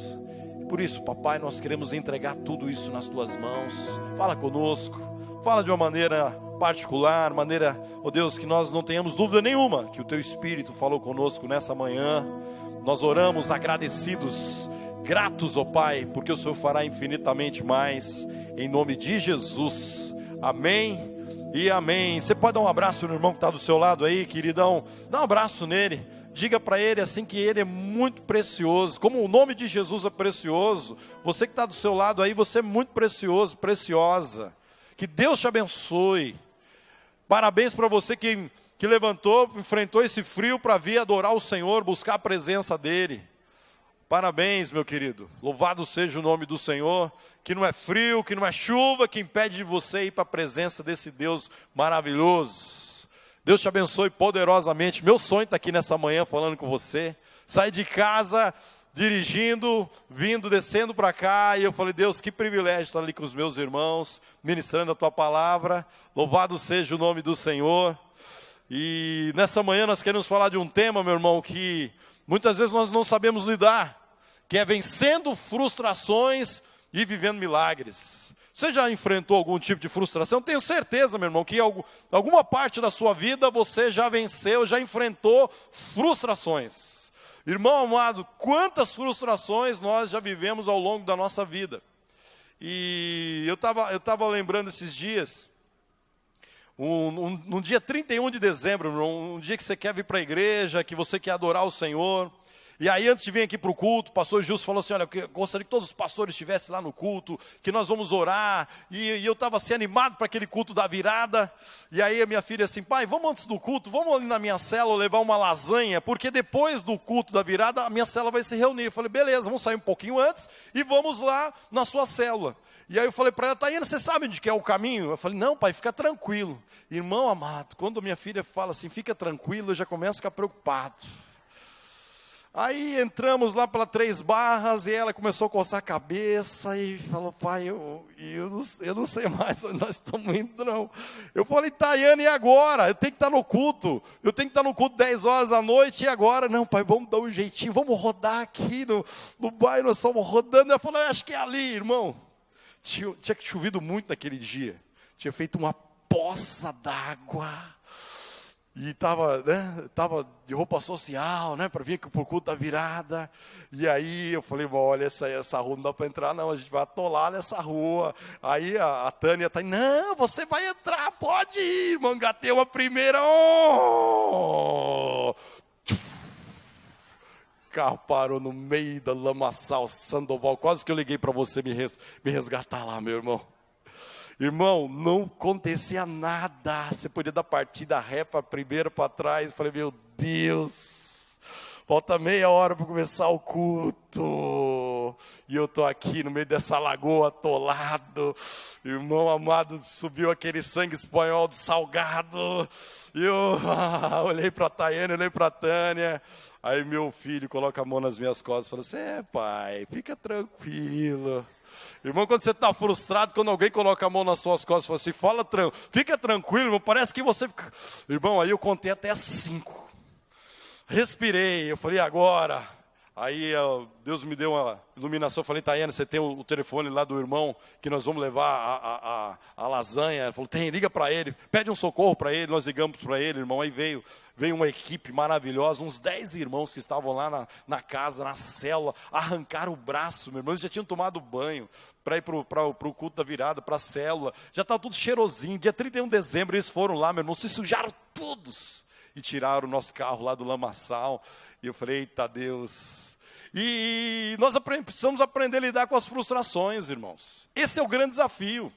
Por isso, papai, nós queremos entregar tudo isso nas tuas mãos. Fala conosco, fala de uma maneira particular, maneira, ó Deus, que nós não tenhamos dúvida nenhuma que o teu Espírito falou conosco nessa manhã. Nós oramos agradecidos, gratos, ó Pai, porque o Senhor fará infinitamente mais, em nome de Jesus. Amém e amém. Você pode dar um abraço no irmão que está do seu lado aí, queridão? Dá um abraço nele. Diga para ele assim que ele é muito precioso. Como o nome de Jesus é precioso, você que está do seu lado aí, você é muito precioso, preciosa. Que Deus te abençoe. Parabéns para você que levantou, enfrentou esse frio para vir adorar o Senhor, buscar a presença dEle. Parabéns, meu querido. Louvado seja o nome do Senhor, que não é frio, que não é chuva, que impede de você ir para a presença desse Deus maravilhoso. Deus te abençoe poderosamente. Meu sonho está aqui nessa manhã falando com você. Saí de casa, dirigindo, vindo, descendo para cá. E eu falei, Deus, que privilégio estar ali com os meus irmãos, ministrando a tua palavra. Louvado seja o nome do Senhor. E nessa manhã nós queremos falar de um tema, meu irmão, que muitas vezes nós não sabemos lidar. Que é vencendo frustrações e vivendo milagres. Você já enfrentou algum tipo de frustração? Tenho certeza, meu irmão, que alguma parte da sua vida você já venceu, já enfrentou frustrações. Irmão amado, quantas frustrações nós já vivemos ao longo da nossa vida. E eu tava lembrando esses dias, um dia 31 de dezembro, um dia que você quer vir para a igreja, que você quer adorar o Senhor. E aí antes de vir aqui para o culto, o pastor Justo falou assim, olha, eu gostaria que todos os pastores estivessem lá no culto, que nós vamos orar, e eu estava assim animado para aquele culto da virada, e aí a minha filha assim, pai, vamos antes do culto, vamos ali na minha célula levar uma lasanha, porque depois do culto da virada, a minha célula vai se reunir. Eu falei, beleza, vamos sair um pouquinho antes, e vamos lá na sua célula. E aí eu falei para ela, Taiana, você sabe onde que é o caminho? Eu falei, não pai, fica tranquilo. Irmão amado, quando a minha filha fala assim, fica tranquilo, eu já começo a ficar preocupado. Aí entramos lá pela 3 Barras e ela começou a coçar a cabeça e falou, pai, eu não sei mais onde nós estamos indo não. Eu falei, Taiana, e agora? Eu tenho que estar no culto, 10 horas da noite, e agora? Não, pai, vamos dar um jeitinho, vamos rodar aqui no bairro, nós estamos rodando. Ela falou, acho que é ali, irmão. Tinha chovido muito naquele dia, tinha feito uma poça d'água. E estava de roupa social, né, para vir aqui para o culto da virada. E aí eu falei, olha, essa rua não dá para entrar não, a gente vai atolar nessa rua. Aí a Tânia está, não, você vai entrar, pode ir, mangateu a primeira. Oh! carro parou no meio da Lamaçal, Sandoval. Quase que eu liguei para você me resgatar lá, meu irmão. Irmão, não acontecia nada. Você podia dar partida ré para primeira, para trás. Eu falei, meu Deus, falta meia hora para começar o culto. E eu estou aqui no meio dessa lagoa, atolado. Irmão amado, subiu aquele sangue espanhol do salgado. E eu olhei para a Tayane, olhei para a Tânia. Aí meu filho coloca a mão nas minhas costas e fala assim, pai, fica tranquilo. Irmão, quando você está frustrado, quando alguém coloca a mão nas suas costas e fala assim, fica tranquilo, irmão, parece que você fica... Irmão, aí eu contei até 5. Respirei, eu falei, agora... Aí Deus me deu uma iluminação, eu falei, Tayane, você tem o telefone lá do irmão, que nós vamos levar a lasanha? Ele falou, tem, liga para ele, pede um socorro para ele, nós ligamos para ele, irmão. Aí veio uma equipe maravilhosa, uns 10 irmãos que estavam lá na casa, na célula, arrancaram o braço, meu irmão, eles já tinham tomado banho, para ir para o culto da virada, para a célula, já estava tudo cheirosinho, dia 31 de dezembro eles foram lá, meu irmão, se sujaram todos. E tiraram o nosso carro lá do lamaçal. E eu falei, eita Deus. E nós precisamos aprender a lidar com as frustrações, irmãos. Esse é o grande desafio.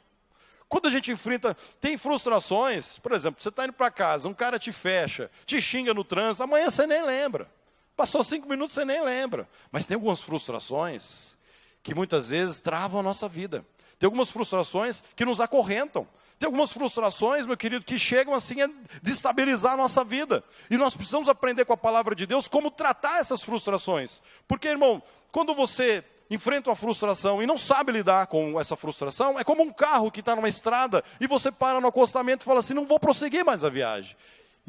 Quando a gente enfrenta, tem frustrações, por exemplo, você está indo para casa, um cara te fecha, te xinga no trânsito, amanhã você nem lembra. Passou 5 minutos, você nem lembra. Mas tem algumas frustrações que muitas vezes travam a nossa vida. Tem algumas frustrações que nos acorrentam. Tem algumas frustrações, meu querido, que chegam assim a destabilizar a nossa vida. E nós precisamos aprender com a palavra de Deus como tratar essas frustrações. Porque, irmão, quando você enfrenta uma frustração e não sabe lidar com essa frustração, é como um carro que está numa estrada e você para no acostamento e fala assim, não vou prosseguir mais a viagem.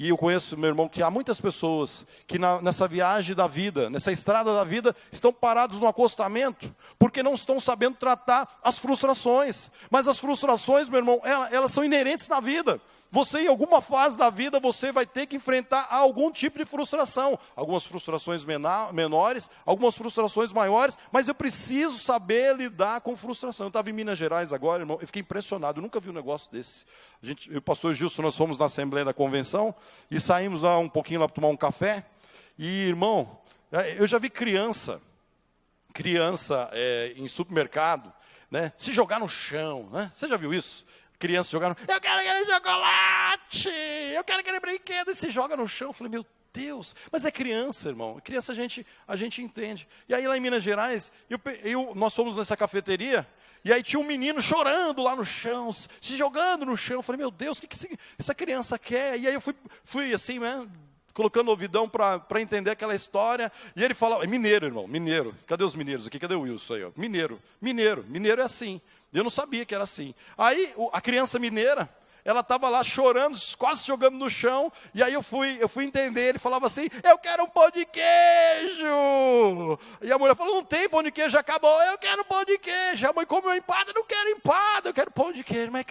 E eu conheço, meu irmão, que há muitas pessoas que nessa viagem da vida, nessa estrada da vida, estão parados no acostamento, porque não estão sabendo tratar as frustrações. Mas as frustrações, meu irmão, elas são inerentes na vida. Você, em alguma fase da vida, você vai ter que enfrentar algum tipo de frustração. Algumas frustrações menores, algumas frustrações maiores, mas eu preciso saber lidar com frustração. Eu estava em Minas Gerais agora, irmão, eu fiquei impressionado, eu nunca vi um negócio desse. Eu e o pastor Gilson, nós fomos na Assembleia da Convenção, e saímos lá um pouquinho lá para tomar um café, e, irmão, eu já vi criança em supermercado, né, se jogar no chão, né? Você já viu isso? Criança jogando, eu quero aquele chocolate, eu quero aquele brinquedo, e se joga no chão. Eu falei, meu Deus, mas é criança, irmão, criança a gente entende. E aí lá em Minas Gerais, nós fomos nessa cafeteria, e aí tinha um menino chorando lá no chão, se jogando no chão. Eu falei, meu Deus, o que essa criança quer? E aí eu fui assim, né, colocando o ouvidão para entender aquela história, e ele falava, é mineiro, irmão, mineiro, cadê os mineiros aqui, cadê o Wilson aí, ó? Mineiro é assim, eu não sabia que era assim. Aí a criança mineira, ela estava lá chorando, quase jogando no chão, e aí eu fui entender, ele falava assim, eu quero um pão de queijo, e a mulher falou, não tem pão de queijo, acabou, eu quero pão de queijo, a mãe comeu empada, não quero empada, eu quero pão de queijo. Mas é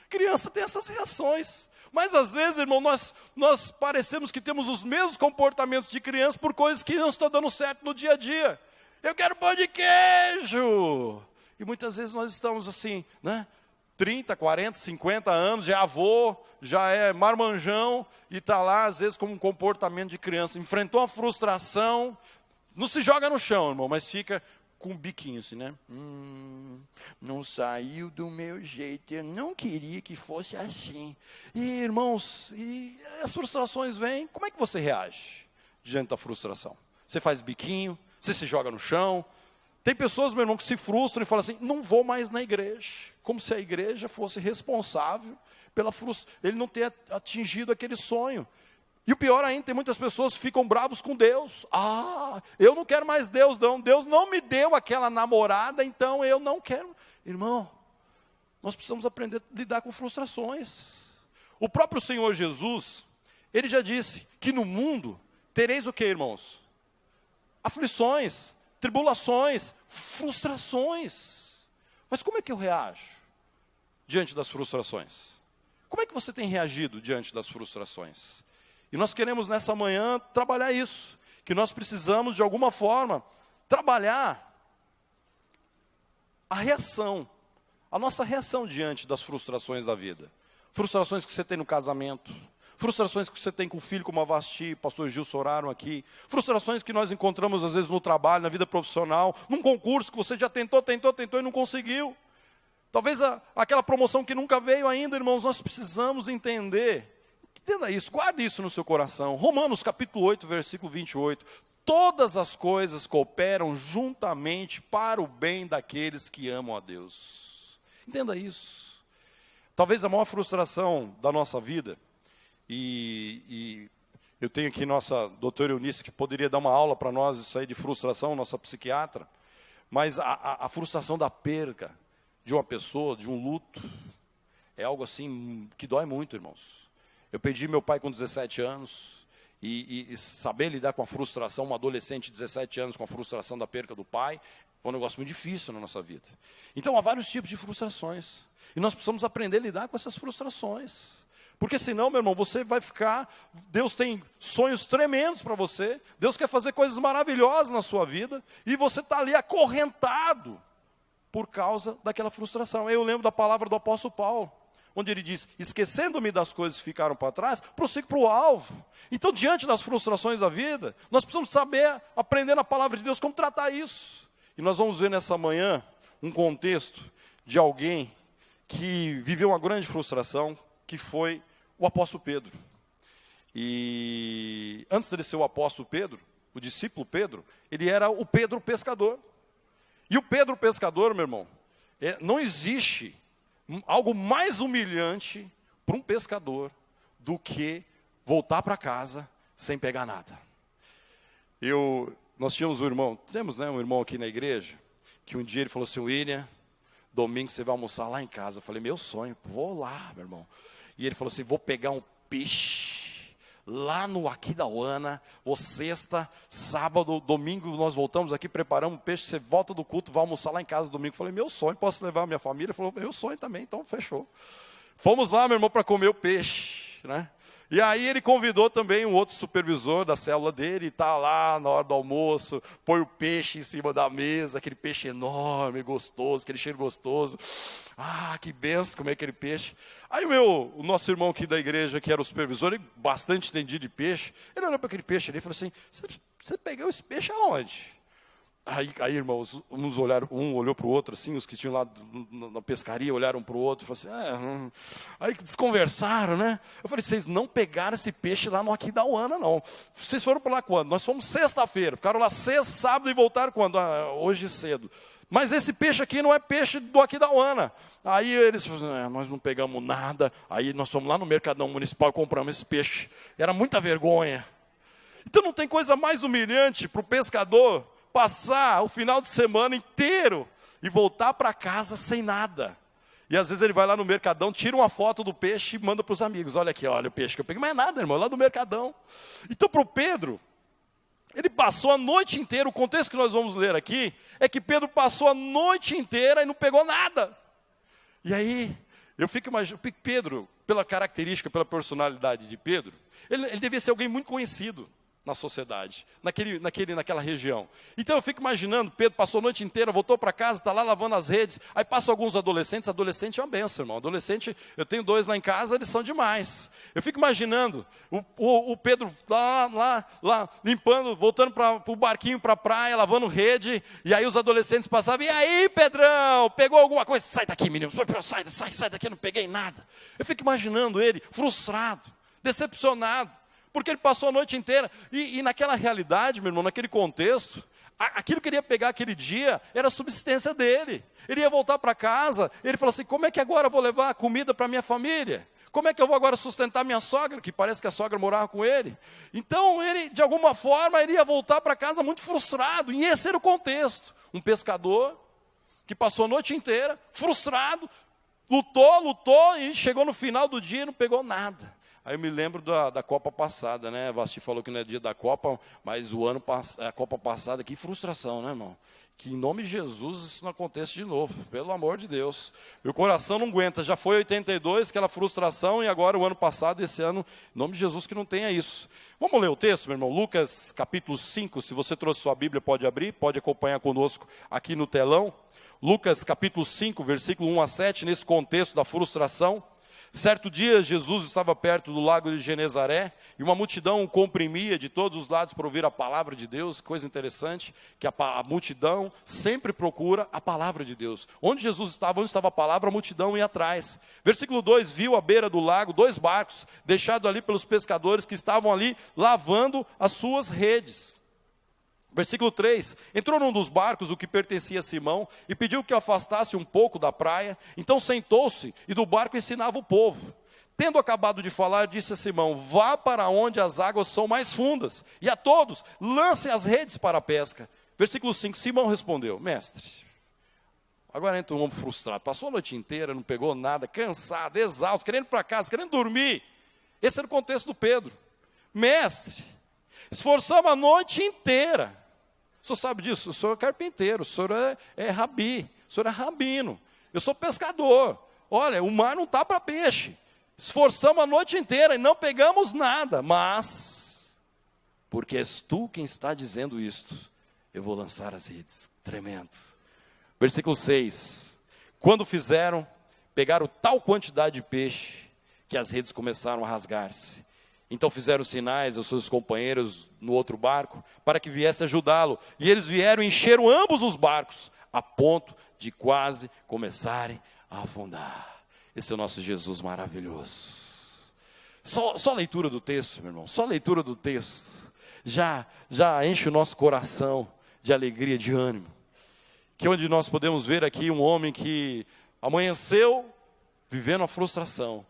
criança tem essas reações. Mas às vezes, irmão, nós parecemos que temos os mesmos comportamentos de criança por coisas que não estão dando certo no dia a dia. Eu quero pão de queijo. E muitas vezes nós estamos assim, né? 30, 40, 50 anos, já é avô, já é marmanjão, e está lá, às vezes, como um comportamento de criança. Enfrentou uma frustração, não se joga no chão, irmão, mas fica com um biquinho assim, né? Não saiu do meu jeito, eu não queria que fosse assim. E, irmãos, e as frustrações vêm, como é que você reage diante da frustração? Você faz biquinho, você se joga no chão. Tem pessoas, meu irmão, que se frustram e falam assim, não vou mais na igreja. Como se a igreja fosse responsável pela frustração, ele não ter atingido aquele sonho. E o pior ainda, tem muitas pessoas que ficam bravos com Deus. Eu não quero mais Deus, não. Deus não me deu aquela namorada, então eu não quero. Irmão, nós precisamos aprender a lidar com frustrações. O próprio Senhor Jesus, ele já disse que no mundo tereis o que, irmãos? Aflições, tribulações, frustrações. Mas como é que eu reajo diante das frustrações? Como é que você tem reagido diante das frustrações? E nós queremos nessa manhã trabalhar isso, que nós precisamos de alguma forma trabalhar a reação, a nossa reação diante das frustrações da vida. Frustrações que você tem no casamento, Frustrações que você tem com o filho, como a Vasti, pastor Gilson oraram aqui. Frustrações que nós encontramos às vezes no trabalho, na vida profissional, num concurso que você já tentou e não conseguiu. Talvez aquela promoção que nunca veio ainda, irmãos. Nós precisamos entender. Entenda isso, guarde isso no seu coração. Romanos capítulo 8, versículo 28. Todas as coisas cooperam juntamente para o bem daqueles que amam a Deus. Entenda isso. Talvez a maior frustração da nossa vida, e eu tenho aqui nossa doutora Eunice, que poderia dar uma aula para nós, isso aí de frustração, nossa psiquiatra, mas a frustração da perda de uma pessoa, de um luto, é algo assim que dói muito, irmãos. Eu perdi meu pai com 17 anos, e saber lidar com a frustração, um adolescente de 17 anos com a frustração da perda do pai, é um negócio muito difícil na nossa vida. Então há vários tipos de frustrações, e nós precisamos aprender a lidar com essas frustrações. Porque senão, meu irmão, você vai ficar... Deus tem sonhos tremendos para você. Deus quer fazer coisas maravilhosas na sua vida. E você está ali acorrentado por causa daquela frustração. Eu lembro da palavra do apóstolo Paulo, onde ele diz: esquecendo-me das coisas que ficaram para trás, prossigo para o alvo. Então, diante das frustrações da vida, nós precisamos saber, aprender na palavra de Deus, como tratar isso. E nós vamos ver nessa manhã um contexto de alguém que viveu uma grande frustração, que foi o apóstolo Pedro. E antes dele ser o apóstolo Pedro, o discípulo Pedro, ele era o Pedro pescador. E o Pedro pescador, meu irmão, não existe algo mais humilhante para um pescador do que voltar para casa sem pegar nada. Nós tínhamos um irmão, um irmão aqui na igreja, que um dia ele falou assim: William, domingo você vai almoçar lá em casa. Eu falei: meu sonho, vou lá, meu irmão. E ele falou assim: vou pegar um peixe lá no Aquidauana, ou sexta, sábado, domingo nós voltamos aqui, preparamos um peixe, você volta do culto, vai almoçar lá em casa domingo. Eu falei: meu sonho, posso levar a minha família? Ele falou: meu sonho também, então fechou. Fomos lá, meu irmão, para comer o peixe, né? E aí ele convidou também um outro supervisor da célula dele, e está lá na hora do almoço, põe o peixe em cima da mesa, aquele peixe enorme, gostoso, aquele cheiro gostoso. Ah, que benção comer aquele peixe. Aí o nosso irmão aqui da igreja, que era o supervisor, ele bastante entendido de peixe, ele olhou para aquele peixe ali e falou assim: você pegou esse peixe aonde? Aí, irmãos, um olhou para o outro, assim, os que tinham lá na pescaria olharam para o outro, e falaram assim: aí desconversaram, né? Eu falei: vocês não pegaram esse peixe lá no Aquidauana, não. Vocês foram para lá quando? Nós fomos sexta-feira, ficaram lá sexta, sábado e voltaram quando? Hoje cedo. Mas esse peixe aqui não é peixe do Aquidauana. Aí eles falaram: nós não pegamos nada. Aí nós fomos lá no Mercadão Municipal e compramos esse peixe. Era muita vergonha. Então não tem coisa mais humilhante para o pescador passar o final de semana inteiro e voltar para casa sem nada. E às vezes ele vai lá no Mercadão, tira uma foto do peixe e manda para os amigos: olha aqui, olha o peixe que eu peguei. Mas é nada, irmão, lá do Mercadão. Então para o Pedro, ele passou a noite inteira, o contexto que nós vamos ler aqui, é que Pedro passou a noite inteira e não pegou nada. E aí, eu fico imaginando, Pedro, pela característica, pela personalidade de Pedro, ele devia ser alguém muito conhecido na sociedade, naquela região. Então eu fico imaginando, Pedro passou a noite inteira, voltou para casa, está lá lavando as redes, aí passam alguns adolescentes. Adolescente é uma benção, irmão. Adolescente, eu tenho 2 lá em casa, eles são demais. Eu fico imaginando o Pedro lá limpando, voltando para o barquinho, para a praia, lavando rede, e aí os adolescentes passavam: e aí, Pedrão, pegou alguma coisa? Sai daqui, menino, sai daqui, eu não peguei nada. Eu fico imaginando ele frustrado, decepcionado, porque ele passou a noite inteira, e naquela realidade, meu irmão, naquele contexto, aquilo que ele ia pegar aquele dia, era a subsistência dele. Ele ia voltar para casa, ele falou assim: como é que agora eu vou levar comida para minha família? Como é que eu vou agora sustentar minha sogra, que parece que a sogra morava com ele? Então ele, de alguma forma, ele ia voltar para casa muito frustrado, e esse era o contexto. Um pescador, que passou a noite inteira, frustrado, lutou, e chegou no final do dia e não pegou nada. Aí eu me lembro da Copa passada, né? A Vasti falou que não é dia da Copa, mas a Copa passada, que frustração, né, irmão? Que em nome de Jesus isso não aconteça de novo, pelo amor de Deus. Meu coração não aguenta, já foi 82, aquela frustração, e agora o ano passado, esse ano, em nome de Jesus que não tenha isso. Vamos ler o texto, meu irmão? Lucas capítulo 5, se você trouxe sua Bíblia, pode abrir, pode acompanhar conosco aqui no telão. Lucas capítulo 5, versículo 1 a 7, nesse contexto da frustração. Certo dia, Jesus estava perto do lago de Genezaré, e uma multidão o comprimia de todos os lados para ouvir a palavra de Deus. Coisa interessante, que a multidão sempre procura a palavra de Deus. Onde Jesus estava, onde estava a palavra, a multidão ia atrás. Versículo 2, viu à beira do lago 2 barcos, deixados ali pelos pescadores que estavam ali lavando as suas redes. Versículo 3, entrou num dos barcos, o que pertencia a Simão, e pediu que o afastasse um pouco da praia. Então sentou-se e do barco ensinava o povo. Tendo acabado de falar, disse a Simão, vá para onde as águas são mais fundas, e a todos lancem as redes para a pesca. Versículo 5, Simão respondeu, mestre, agora entra um homem frustrado, passou a noite inteira, não pegou nada, cansado, exausto, querendo ir para casa, querendo dormir. Esse era o contexto do Pedro. Mestre, esforçamos a noite inteira. O senhor sabe disso? O senhor é carpinteiro, o senhor é rabi, o senhor é rabino. Eu sou pescador. Olha, o mar não está para peixe. Esforçamos a noite inteira e não pegamos nada. Mas, porque és tu quem está dizendo isto, eu vou lançar as redes. Tremendo. Versículo 6. Quando fizeram, pegaram tal quantidade de peixe, que as redes começaram a rasgar-se. Então fizeram sinais aos seus companheiros no outro barco, para que viesse ajudá-lo. E eles vieram e encheram ambos os barcos, a ponto de quase começarem a afundar. Esse é o nosso Jesus maravilhoso. Só a leitura do texto, meu irmão, só a leitura do texto, já enche o nosso coração de alegria, de ânimo. Que é onde nós podemos ver aqui um homem que amanheceu vivendo a frustração.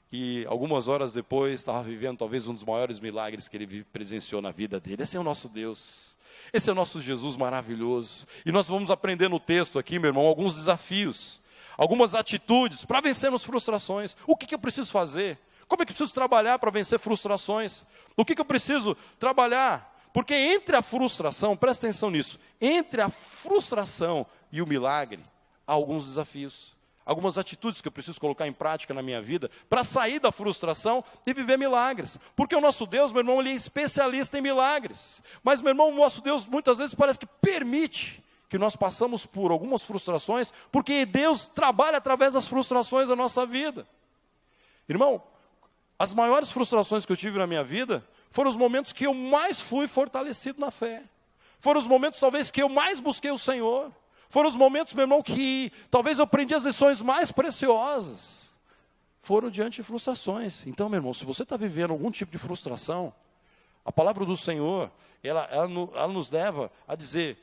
E algumas horas depois estava vivendo talvez um dos maiores milagres que ele presenciou na vida dele. Esse é o nosso Deus, esse é o nosso Jesus maravilhoso. E nós vamos aprender no texto aqui, meu irmão, alguns desafios, algumas atitudes para vencermos frustrações. O que eu preciso fazer? Como é que eu preciso trabalhar para vencer frustrações? O que eu preciso trabalhar? Porque entre a frustração, presta atenção nisso, entre a frustração e o milagre, há alguns desafios. Algumas atitudes que eu preciso colocar em prática na minha vida para sair da frustração e viver milagres. Porque o nosso Deus, meu irmão, ele é especialista em milagres. Mas, meu irmão, o nosso Deus muitas vezes parece que permite que nós passamos por algumas frustrações, porque Deus trabalha através das frustrações da nossa vida. Irmão, as maiores frustrações que eu tive na minha vida foram os momentos que eu mais fui fortalecido na fé. Foram os momentos, talvez, que eu mais busquei o Senhor. Foram os momentos, meu irmão, que talvez eu aprendi as lições mais preciosas. Foram diante de frustrações. Então, meu irmão, se você está vivendo algum tipo de frustração, a palavra do Senhor, ela nos leva a dizer,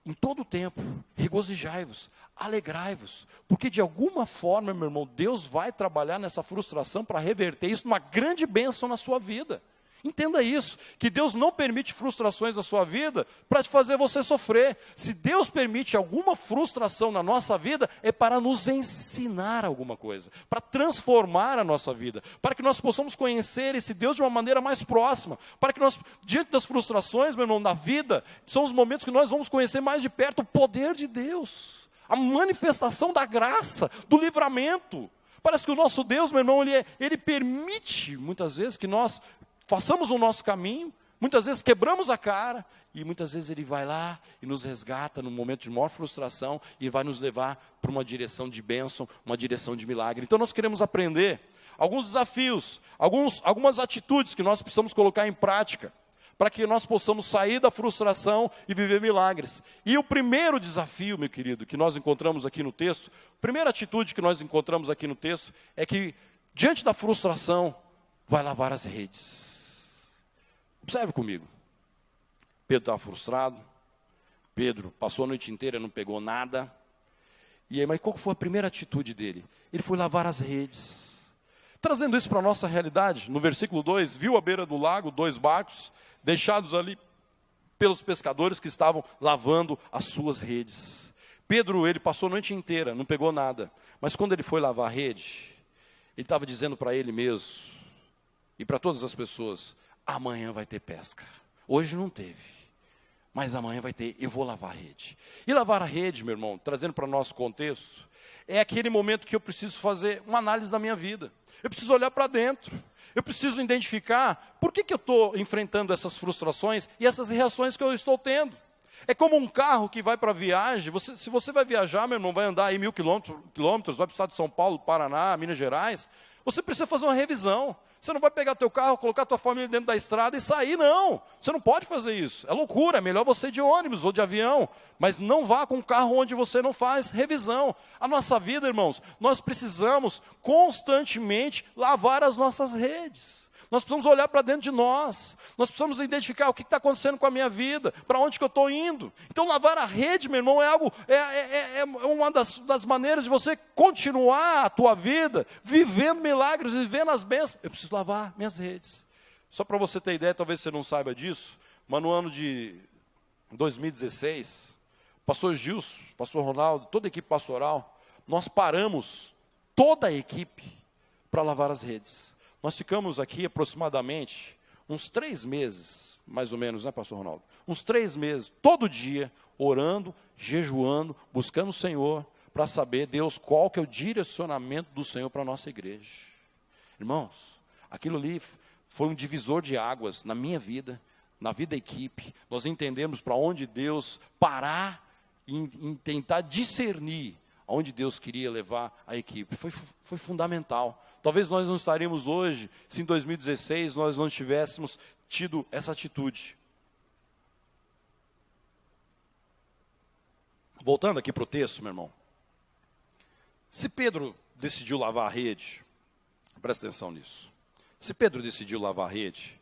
em todo tempo, regozijai-vos, alegrai-vos, porque de alguma forma, meu irmão, Deus vai trabalhar nessa frustração para reverter isso numa grande bênção na sua vida. Entenda isso, que Deus não permite frustrações na sua vida para te fazer você sofrer. Se Deus permite alguma frustração na nossa vida, é para nos ensinar alguma coisa, para transformar a nossa vida, para que nós possamos conhecer esse Deus de uma maneira mais próxima, para que nós, diante das frustrações, meu irmão, na vida, são os momentos que nós vamos conhecer mais de perto o poder de Deus, a manifestação da graça, do livramento. Parece que o nosso Deus, meu irmão, ele permite, muitas vezes, que nós façamos o nosso caminho, muitas vezes quebramos a cara, e muitas vezes Ele vai lá e nos resgata num momento de maior frustração, e vai nos levar para uma direção de bênção, uma direção de milagre. Então nós queremos aprender alguns desafios, algumas atitudes que nós precisamos colocar em prática, para que nós possamos sair da frustração e viver milagres. E o primeiro desafio, meu querido, que nós encontramos aqui no texto, a primeira atitude que nós encontramos aqui no texto, é que diante da frustração, vai lavar as redes. Observe comigo, Pedro estava frustrado, Pedro passou a noite inteira, não pegou nada, e aí, mas qual foi a primeira atitude dele? Ele foi lavar as redes. Trazendo isso para a nossa realidade, no versículo 2, viu à beira do lago 2 barcos, deixados ali pelos pescadores que estavam lavando as suas redes. Pedro, ele passou a noite inteira, não pegou nada, mas quando ele foi lavar a rede, ele estava dizendo para ele mesmo, e para todas as pessoas, amanhã vai ter pesca. Hoje não teve, mas amanhã vai ter, eu vou lavar a rede. E lavar a rede, meu irmão, trazendo para o nosso contexto, é aquele momento que eu preciso fazer uma análise da minha vida. Eu preciso olhar para dentro. Eu preciso identificar por que eu estou enfrentando essas frustrações e essas reações que eu estou tendo. É como um carro que vai para viagem. Se você vai viajar, meu irmão, vai andar aí 1.000 quilômetros, vai para o estado de São Paulo, Paraná, Minas Gerais, você precisa fazer uma revisão. Você não vai pegar teu carro, colocar tua família dentro da estrada e sair, não. Você não pode fazer isso. É loucura, é melhor você ir de ônibus ou de avião. Mas não vá com um carro onde você não faz revisão. A nossa vida, irmãos, nós precisamos constantemente lavar as nossas redes. Nós precisamos olhar para dentro de nós. Nós precisamos identificar o que está acontecendo com a minha vida, para onde que eu estou indo. Então, lavar a rede, meu irmão, é uma das maneiras de você continuar a tua vida, vivendo milagres, vivendo as bênçãos. Eu preciso lavar minhas redes. Só para você ter ideia, talvez você não saiba disso, mas no ano de 2016, pastor Gilson, pastor Ronaldo, toda a equipe pastoral, nós paramos toda a equipe para lavar as redes. Nós ficamos aqui aproximadamente uns 3 meses, mais ou menos, né, pastor Ronaldo? Uns 3 meses, todo dia, orando, jejuando, buscando o Senhor, para saber, Deus, qual que é o direcionamento do Senhor para a nossa igreja. Irmãos, aquilo ali foi um divisor de águas na minha vida, na vida da equipe. Nós entendemos para onde Deus parar e tentar discernir aonde Deus queria levar a equipe. Foi fundamental. Talvez nós não estaríamos hoje, se em 2016 nós não tivéssemos tido essa atitude. Voltando aqui para o texto, meu irmão. Se Pedro decidiu lavar a rede, presta atenção nisso. Se Pedro decidiu lavar a rede,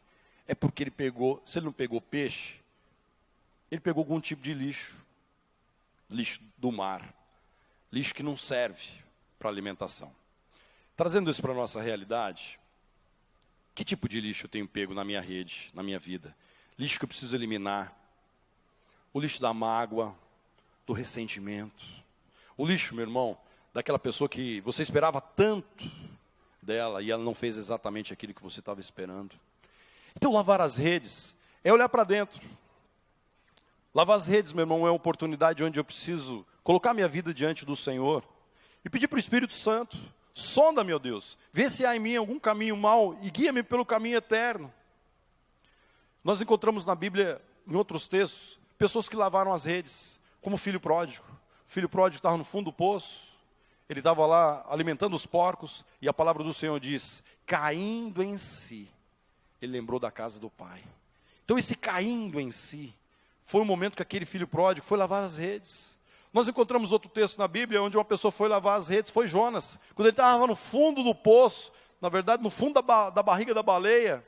é porque ele pegou, se ele não pegou peixe, ele pegou algum tipo de lixo. Lixo do mar. Lixo que não serve para alimentação. Trazendo isso para a nossa realidade, que tipo de lixo eu tenho pego na minha rede, na minha vida? Lixo que eu preciso eliminar. O lixo da mágoa, do ressentimento. O lixo, meu irmão, daquela pessoa que você esperava tanto dela e ela não fez exatamente aquilo que você estava esperando. Então, lavar as redes é olhar para dentro. Lavar as redes, meu irmão, é uma oportunidade onde eu preciso colocar minha vida diante do Senhor e pedir para o Espírito Santo, sonda, meu Deus, vê se há em mim algum caminho mau e guia-me pelo caminho eterno. Nós encontramos na Bíblia, em outros textos, pessoas que lavaram as redes, como o filho pródigo. O filho pródigo estava no fundo do poço, ele estava lá alimentando os porcos, e a palavra do Senhor diz, caindo em si, ele lembrou da casa do pai. Então esse caindo em si, foi o momento que aquele filho pródigo foi lavar as redes. Nós encontramos outro texto na Bíblia, onde uma pessoa foi lavar as redes, foi Jonas. Quando ele estava no fundo do poço, na verdade no fundo da barriga da baleia,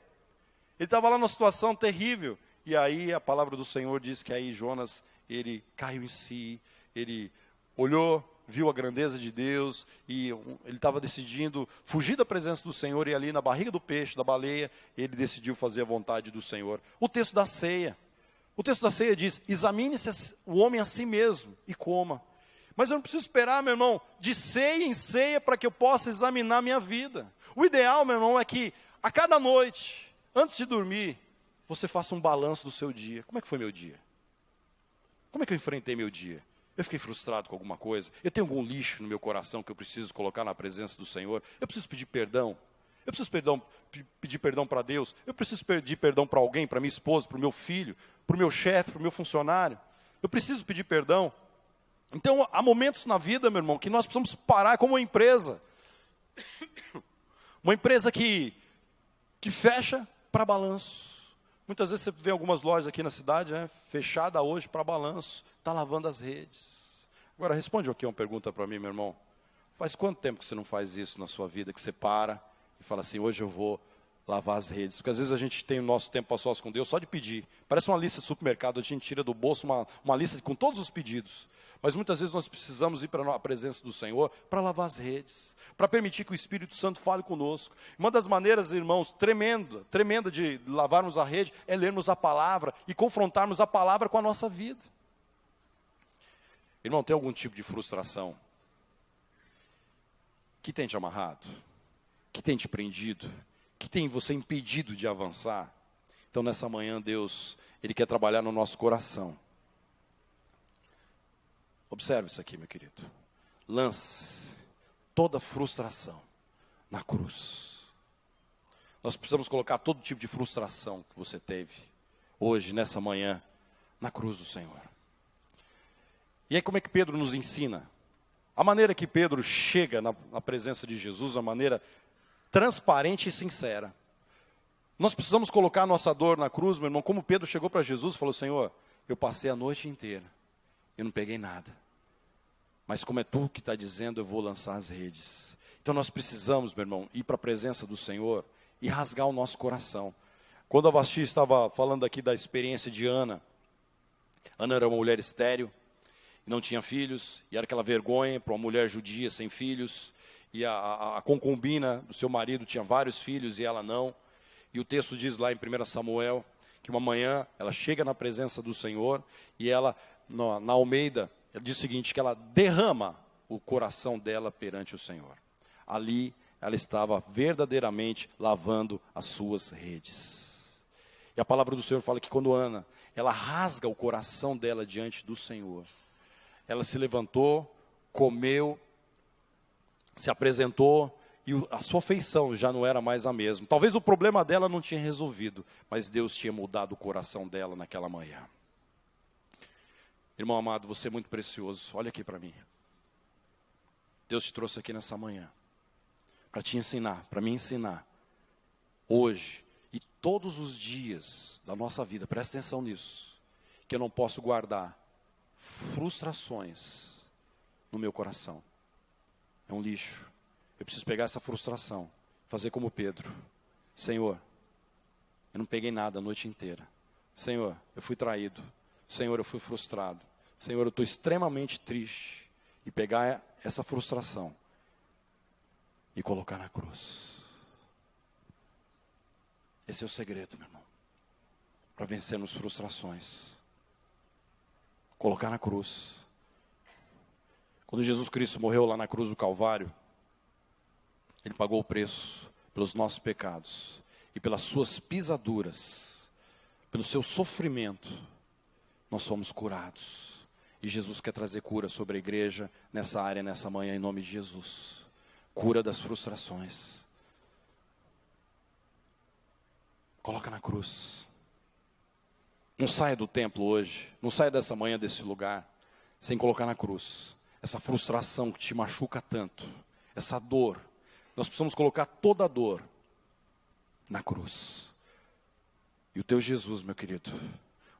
ele estava lá numa situação terrível. E aí a palavra do Senhor diz que aí Jonas, ele caiu em si, ele olhou, viu a grandeza de Deus, e ele estava decidindo fugir da presença do Senhor, e ali na barriga do peixe, da baleia, ele decidiu fazer a vontade do Senhor. O texto da ceia. O texto da ceia diz, examine-se o homem a si mesmo e coma. Mas eu não preciso esperar, meu irmão, de ceia em ceia para que eu possa examinar a minha vida. O ideal, meu irmão, é que a cada noite, antes de dormir, você faça um balanço do seu dia. Como é que foi meu dia? Como é que eu enfrentei meu dia? Eu fiquei frustrado com alguma coisa? Eu tenho algum lixo no meu coração que eu preciso colocar na presença do Senhor? Eu preciso pedir perdão? Eu preciso pedir perdão para Deus? Eu preciso pedir perdão para alguém, para minha esposa, para o meu filho, para o meu chefe, para o meu funcionário? Eu preciso pedir perdão? Então, há momentos na vida, meu irmão, que nós precisamos parar como uma empresa. Uma empresa que fecha para balanço. Muitas vezes você vê algumas lojas aqui na cidade, né, fechada hoje para balanço, está lavando as redes. Agora, responde aqui uma pergunta para mim, meu irmão. Faz quanto tempo que você não faz isso na sua vida, que você para e fala assim, hoje eu vou lavar as redes? Porque às vezes a gente tem o nosso tempo a sós com Deus só de pedir. Parece uma lista de supermercado, a gente tira do bolso uma lista com todos os pedidos. Mas muitas vezes nós precisamos ir para a presença do Senhor para lavar as redes, para permitir que o Espírito Santo fale conosco. Uma das maneiras, irmãos, tremenda de lavarmos a rede é lermos a palavra e confrontarmos a palavra com a nossa vida. Irmão, tem algum tipo de frustração que tem te amarrado, que tem te prendido, que tem você impedido de avançar? Então nessa manhã Deus, Ele quer trabalhar no nosso coração. Observe isso aqui, meu querido. Lance toda frustração na cruz. Nós precisamos colocar todo tipo de frustração que você teve hoje, nessa manhã, na cruz do Senhor. E aí como é que Pedro nos ensina? A maneira que Pedro chega na presença de Jesus, a maneira transparente e sincera. Nós precisamos colocar a nossa dor na cruz, meu irmão, como Pedro chegou para Jesus e falou: Senhor, eu passei a noite inteira, eu não peguei nada. Mas como é tu que está dizendo, eu vou lançar as redes. Então nós precisamos, meu irmão, ir para a presença do Senhor e rasgar o nosso coração. Quando a Vasti estava falando aqui da experiência de Ana, Ana era uma mulher estéril, não tinha filhos, e era aquela vergonha para uma mulher judia sem filhos, e a concubina do seu marido tinha vários filhos e ela não. E o texto diz lá em 1 Samuel, que uma manhã ela chega na presença do Senhor, e ela, na Almeida, ela diz o seguinte, que ela derrama o coração dela perante o Senhor. Ali ela estava verdadeiramente lavando as suas redes. E a palavra do Senhor fala que quando Ana, ela rasga o coração dela diante do Senhor, ela se levantou, comeu, se apresentou, e a sua feição já não era mais a mesma. Talvez o problema dela não tinha resolvido, mas Deus tinha mudado o coração dela naquela manhã. Irmão amado, você é muito precioso. Olha aqui para mim. Deus te trouxe aqui nessa manhã para te ensinar, para me ensinar. Hoje e todos os dias da nossa vida, presta atenção nisso, que eu não posso guardar frustrações no meu coração. É um lixo. Eu preciso pegar essa frustração, fazer como Pedro. Senhor, eu não peguei nada a noite inteira. Senhor, eu fui traído. Senhor, eu fui frustrado. Senhor, eu estou extremamente triste. E pegar essa frustração e colocar na cruz. Esse é o segredo, meu irmão, para vencermos frustrações. Colocar na cruz. Quando Jesus Cristo morreu lá na cruz do Calvário, Ele pagou o preço pelos nossos pecados. E pelas suas pisaduras, pelo seu sofrimento, nós somos curados. E Jesus quer trazer cura sobre a igreja, nessa área, nessa manhã, em nome de Jesus. Cura das frustrações. Coloca na cruz. Não saia do templo hoje, não saia dessa manhã, desse lugar, sem colocar na cruz. Essa frustração que te machuca tanto, essa dor. Nós precisamos colocar toda a dor na cruz. E o teu Jesus, meu querido,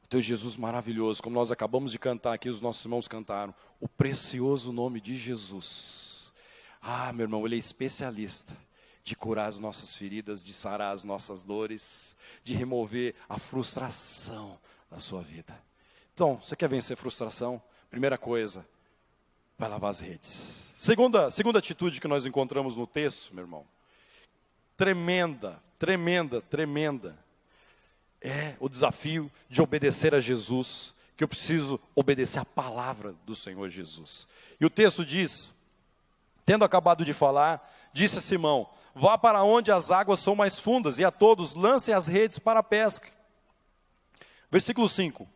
o teu Jesus maravilhoso, como nós acabamos de cantar aqui, os nossos irmãos cantaram, o precioso nome de Jesus. Ah, meu irmão, Ele é especialista de curar as nossas feridas, de sarar as nossas dores, de remover a frustração da sua vida. Então, você quer vencer frustração? Primeira coisa, vai lavar as redes. Segunda atitude que nós encontramos no texto, meu irmão, tremenda, é o desafio de obedecer a Jesus, que eu preciso obedecer a palavra do Senhor Jesus. E o texto diz, tendo acabado de falar, disse a Simão, vá para onde as águas são mais fundas, e a todos lancem as redes para a pesca. Versículo 5,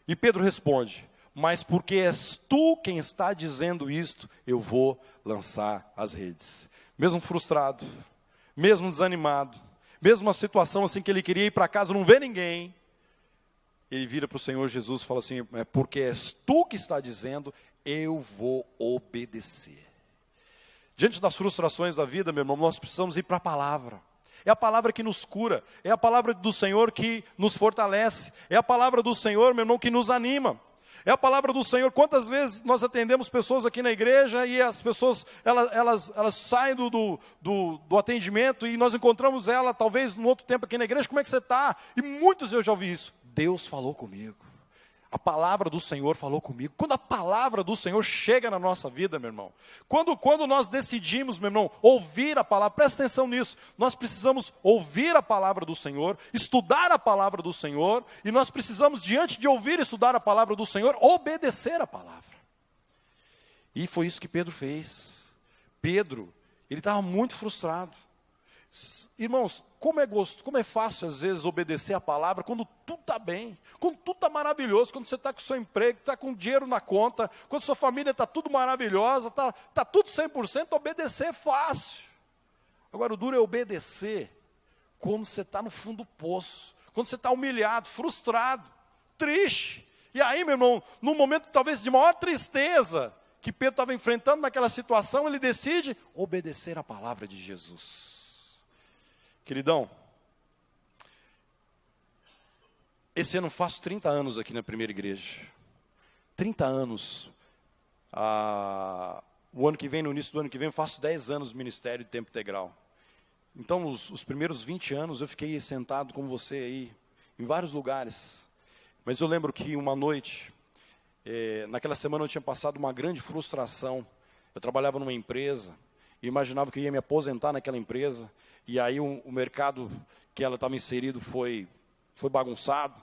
e Pedro responde, mas porque és tu quem está dizendo isto, eu vou lançar as redes. Mesmo frustrado, mesmo desanimado, mesmo uma situação assim que ele queria ir para casa, não vê ninguém, ele vira para o Senhor Jesus e fala assim, é porque és tu que está dizendo, eu vou obedecer. Diante das frustrações da vida, meu irmão, nós precisamos ir para a palavra. É a palavra que nos cura, é a palavra do Senhor que nos fortalece, é a palavra do Senhor, meu irmão, que nos anima. É a palavra do Senhor. Quantas vezes nós atendemos pessoas aqui na igreja e as pessoas, elas saem do atendimento e nós encontramos ela, talvez, num outro tempo aqui na igreja, como é que você está? E muitos eu já ouvi isso. Deus falou comigo. A palavra do Senhor falou comigo. Quando a palavra do Senhor chega na nossa vida, meu irmão, quando nós decidimos, meu irmão, ouvir a palavra, presta atenção nisso, nós precisamos ouvir a palavra do Senhor, estudar a palavra do Senhor, e nós precisamos, diante de ouvir e estudar a palavra do Senhor, obedecer a palavra. E foi isso que Pedro fez. Pedro, ele estava muito frustrado. Irmãos, como é fácil às vezes obedecer a palavra quando tudo está bem, quando tudo está maravilhoso, quando você está com o seu emprego, está com dinheiro na conta, quando sua família está tudo maravilhosa, está tudo 100%, obedecer é fácil. Agora o duro é obedecer quando você está no fundo do poço, quando você está humilhado, frustrado, triste, E aí, meu irmão, num momento talvez de maior tristeza que Pedro estava enfrentando naquela situação, ele decide obedecer a palavra de Jesus. Queridão, esse ano eu faço 30 anos aqui na primeira igreja. 30 anos. O ano que vem, no início do ano que vem, eu faço 10 anos de ministério de tempo integral. Então, os primeiros 20 anos eu fiquei sentado com você aí, em vários lugares. Mas eu lembro que uma noite, naquela semana eu tinha passado uma grande frustração. Eu trabalhava numa empresa, e imaginava que eu ia me aposentar naquela empresa, e aí o mercado que ela estava inserido foi bagunçado,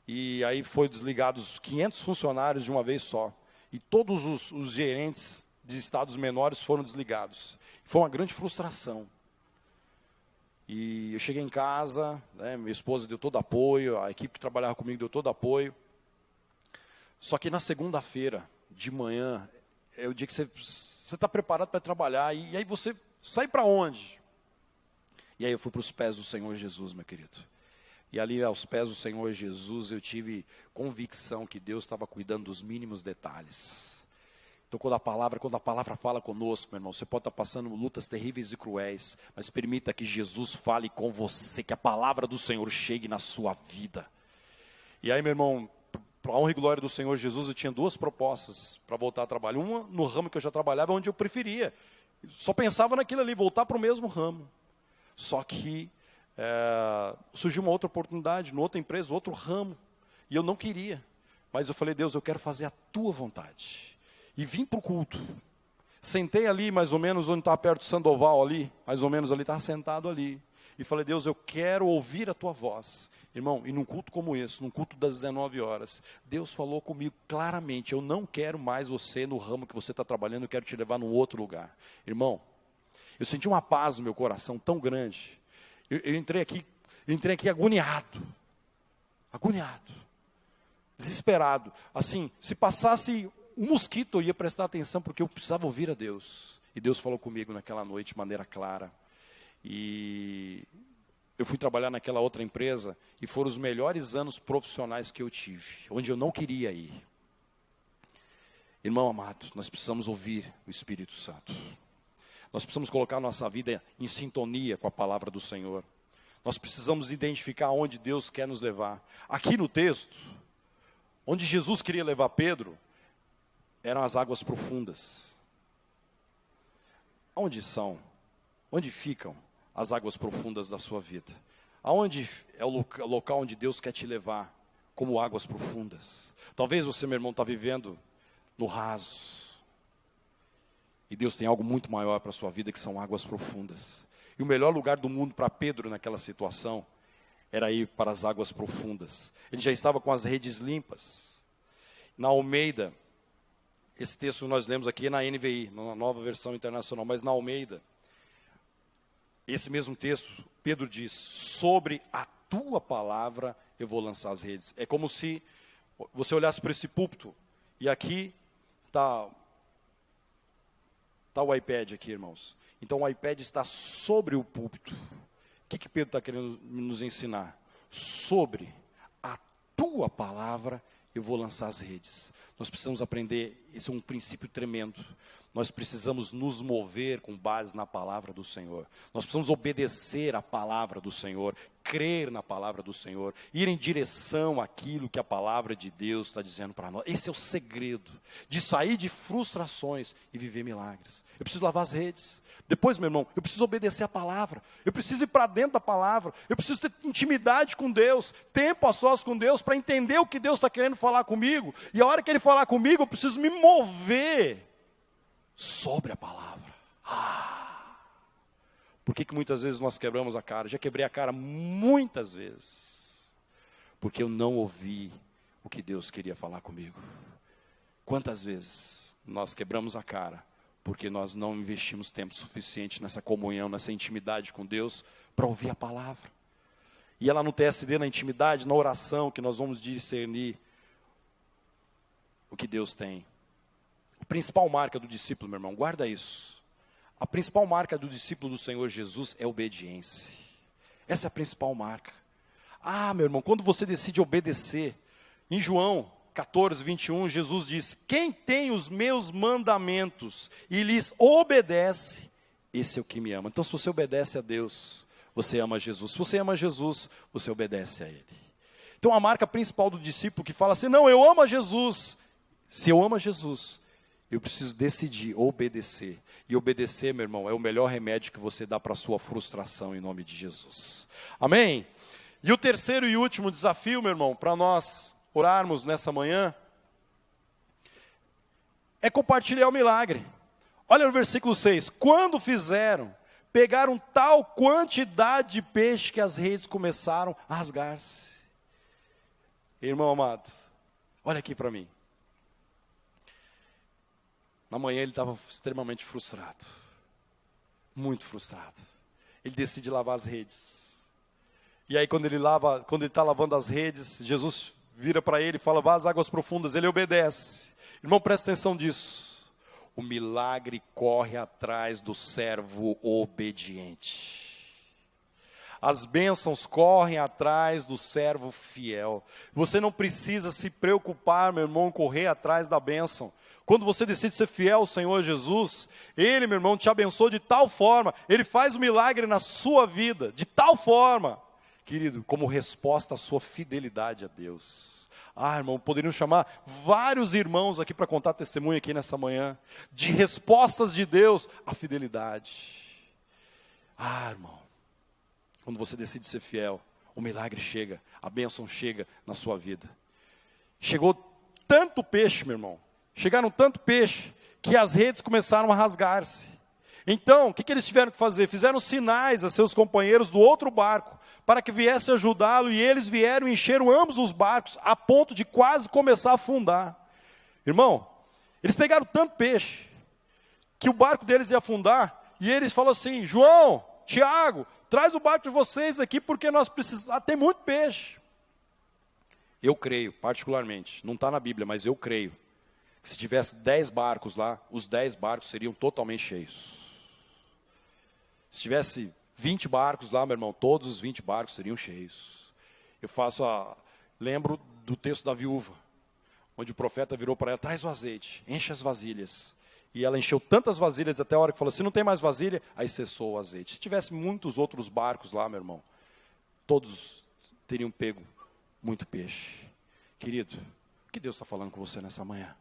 e aí foi desligados 500 funcionários de uma vez só. E todos os gerentes de estados menores foram desligados. Foi uma grande frustração. E eu cheguei em casa, né, minha esposa deu todo apoio, a equipe que trabalhava comigo deu todo apoio. Só que na segunda-feira, de manhã, é o dia que você está preparado para trabalhar, e aí você sai para onde? E aí eu fui para os pés do Senhor Jesus, meu querido. E ali aos pés do Senhor Jesus eu tive convicção que Deus estava cuidando dos mínimos detalhes. Então quando a palavra fala conosco, meu irmão, você pode estar passando lutas terríveis e cruéis, mas permita que Jesus fale com você, que a palavra do Senhor chegue na sua vida. E aí, meu irmão, para a honra e glória do Senhor Jesus, eu tinha duas propostas para voltar a trabalhar. Uma no ramo que eu já trabalhava, onde eu preferia. Só pensava naquilo ali, voltar para o mesmo ramo. Só que surgiu uma outra oportunidade, numa outra empresa, outro ramo, e eu não queria, mas eu falei, Deus, eu quero fazer a tua vontade, e vim para o culto, sentei ali mais ou menos, onde estava perto do Sandoval ali, mais ou menos ali, estava sentado ali, e falei, Deus, eu quero ouvir a tua voz, irmão, e num culto como esse, num culto das 19 horas, Deus falou comigo claramente, eu não quero mais você no ramo que você está trabalhando, eu quero te levar num outro lugar, irmão, eu senti uma paz no meu coração tão grande. Eu entrei aqui agoniado, desesperado. Assim, se passasse um mosquito, eu ia prestar atenção, porque eu precisava ouvir a Deus. E Deus falou comigo naquela noite de maneira clara. E eu fui trabalhar naquela outra empresa, e foram os melhores anos profissionais que eu tive, onde eu não queria ir. Irmão amado, nós precisamos ouvir o Espírito Santo. Nós precisamos colocar a nossa vida em sintonia com a palavra do Senhor. Nós precisamos identificar onde Deus quer nos levar. Aqui no texto, onde Jesus queria levar Pedro, eram as águas profundas. Onde são? Onde ficam as águas profundas da sua vida? Aonde é o local onde Deus quer te levar como águas profundas? Talvez você, meu irmão, está vivendo no raso. E Deus tem algo muito maior para a sua vida, que são águas profundas. E o melhor lugar do mundo para Pedro naquela situação era ir para as águas profundas. Ele já estava com as redes limpas. Na Almeida, esse texto que nós lemos aqui é na NVI, na nova versão internacional, mas na Almeida, esse mesmo texto, Pedro diz, sobre a tua palavra eu vou lançar as redes. É como se você olhasse para esse púlpito, e aqui está o iPad aqui, irmãos. Então o iPad está sobre o púlpito. O que Pedro está querendo nos ensinar? Sobre a tua palavra eu vou lançar as redes. Nós precisamos aprender, esse é um princípio tremendo. Nós precisamos nos mover com base na palavra do Senhor. Nós precisamos obedecer à palavra do Senhor, crer na palavra do Senhor, ir em direção àquilo que a palavra de Deus está dizendo para nós. Esse é o segredo de sair de frustrações e viver milagres. Eu preciso lavar as redes. Depois, meu irmão, eu preciso obedecer a palavra. Eu preciso ir para dentro da palavra. Eu preciso ter intimidade com Deus, tempo a sós com Deus, para entender o que Deus está querendo falar comigo. E a hora que Ele falar comigo, eu preciso me mover sobre a palavra. Por que muitas vezes nós quebramos a cara? Já quebrei a cara muitas vezes, porque eu não ouvi o que Deus queria falar comigo. Quantas vezes nós quebramos a cara, porque nós não investimos tempo suficiente nessa comunhão, nessa intimidade com Deus, para ouvir a palavra. E é lá no TSD, na intimidade, na oração, que nós vamos discernir o que Deus tem. A principal marca do discípulo, meu irmão, guarda isso. A principal marca do discípulo do Senhor Jesus é obediência. Essa é a principal marca. Meu irmão, quando você decide obedecer, em João 14, 21, Jesus diz: quem tem os meus mandamentos e lhes obedece, esse é o que me ama. Então, se você obedece a Deus, você ama Jesus. Se você ama Jesus, você obedece a Ele. Então, a marca principal do discípulo que fala assim: não, eu amo a Jesus. Se eu amo a Jesus, eu preciso decidir obedecer. E obedecer, meu irmão, é o melhor remédio que você dá para a sua frustração, em nome de Jesus. Amém? E o terceiro e último desafio, meu irmão, para nós orarmos nessa manhã, é compartilhar o milagre. Olha no versículo 6. Quando fizeram, pegaram tal quantidade de peixe que as redes começaram a rasgar-se. Irmão amado, olha aqui para mim. Na manhã ele estava extremamente frustrado. Muito frustrado. Ele decide lavar as redes. E aí quando ele está lavando as redes, Jesus vira para ele e fala: vá às águas profundas. Ele obedece. Irmão, presta atenção disso. O milagre corre atrás do servo obediente. As bênçãos correm atrás do servo fiel. Você não precisa se preocupar, meu irmão, correr atrás da bênção. Quando você decide ser fiel ao Senhor Jesus, Ele, meu irmão, te abençoa de tal forma, Ele faz um milagre na sua vida, de tal forma, querido, como resposta à sua fidelidade a Deus. Irmão, poderiam chamar vários irmãos aqui para contar testemunho aqui nessa manhã, de respostas de Deus à fidelidade. Irmão, quando você decide ser fiel, o milagre chega, a bênção chega na sua vida. Chegou tanto peixe, meu irmão, chegaram tanto peixe, que as redes começaram a rasgar-se. Então, o que eles tiveram que fazer? Fizeram sinais a seus companheiros do outro barco, para que viesse ajudá-lo, e eles vieram e encheram ambos os barcos, a ponto de quase começar a afundar. Irmão, eles pegaram tanto peixe, que o barco deles ia afundar, e eles falaram assim: João, Tiago, traz o barco de vocês aqui, porque nós precisamos, tem muito peixe. Eu creio, particularmente, não está na Bíblia, mas eu creio, que se tivesse 10 barcos lá, os 10 barcos seriam totalmente cheios. Se tivesse 20 barcos lá, meu irmão, todos os 20 barcos seriam cheios. Lembro do texto da viúva, onde o profeta virou para ela: traz o azeite, enche as vasilhas. E ela encheu tantas vasilhas até a hora que falou: se não tem mais vasilha, aí cessou o azeite. Se tivesse muitos outros barcos lá, meu irmão, todos teriam pego muito peixe. Querido, o que Deus está falando com você nessa manhã?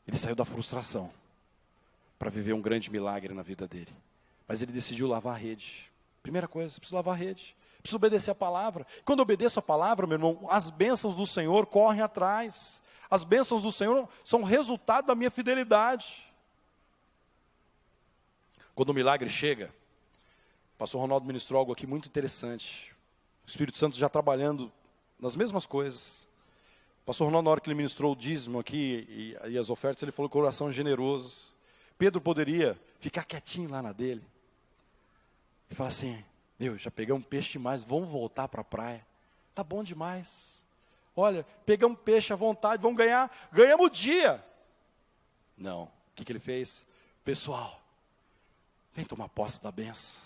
Ele saiu da frustração para viver um grande milagre na vida dele. Mas ele decidiu lavar a rede. Primeira coisa, preciso lavar a rede. Preciso obedecer a palavra. Quando eu obedeço a palavra, meu irmão, as bênçãos do Senhor correm atrás. As bênçãos do Senhor são resultado da minha fidelidade. Quando o milagre chega, o pastor Ronaldo ministrou algo aqui muito interessante. O Espírito Santo já trabalhando nas mesmas coisas. O pastor Ronaldo, na hora que ele ministrou o dízimo aqui e as ofertas, ele falou: coração generoso. Pedro poderia ficar quietinho lá na dele e falar assim: já peguei um peixe demais, vamos voltar para a praia. Tá bom demais. Olha, pegamos peixe à vontade, ganhamos o dia. Não, o que ele fez? Pessoal, vem tomar posse da benção.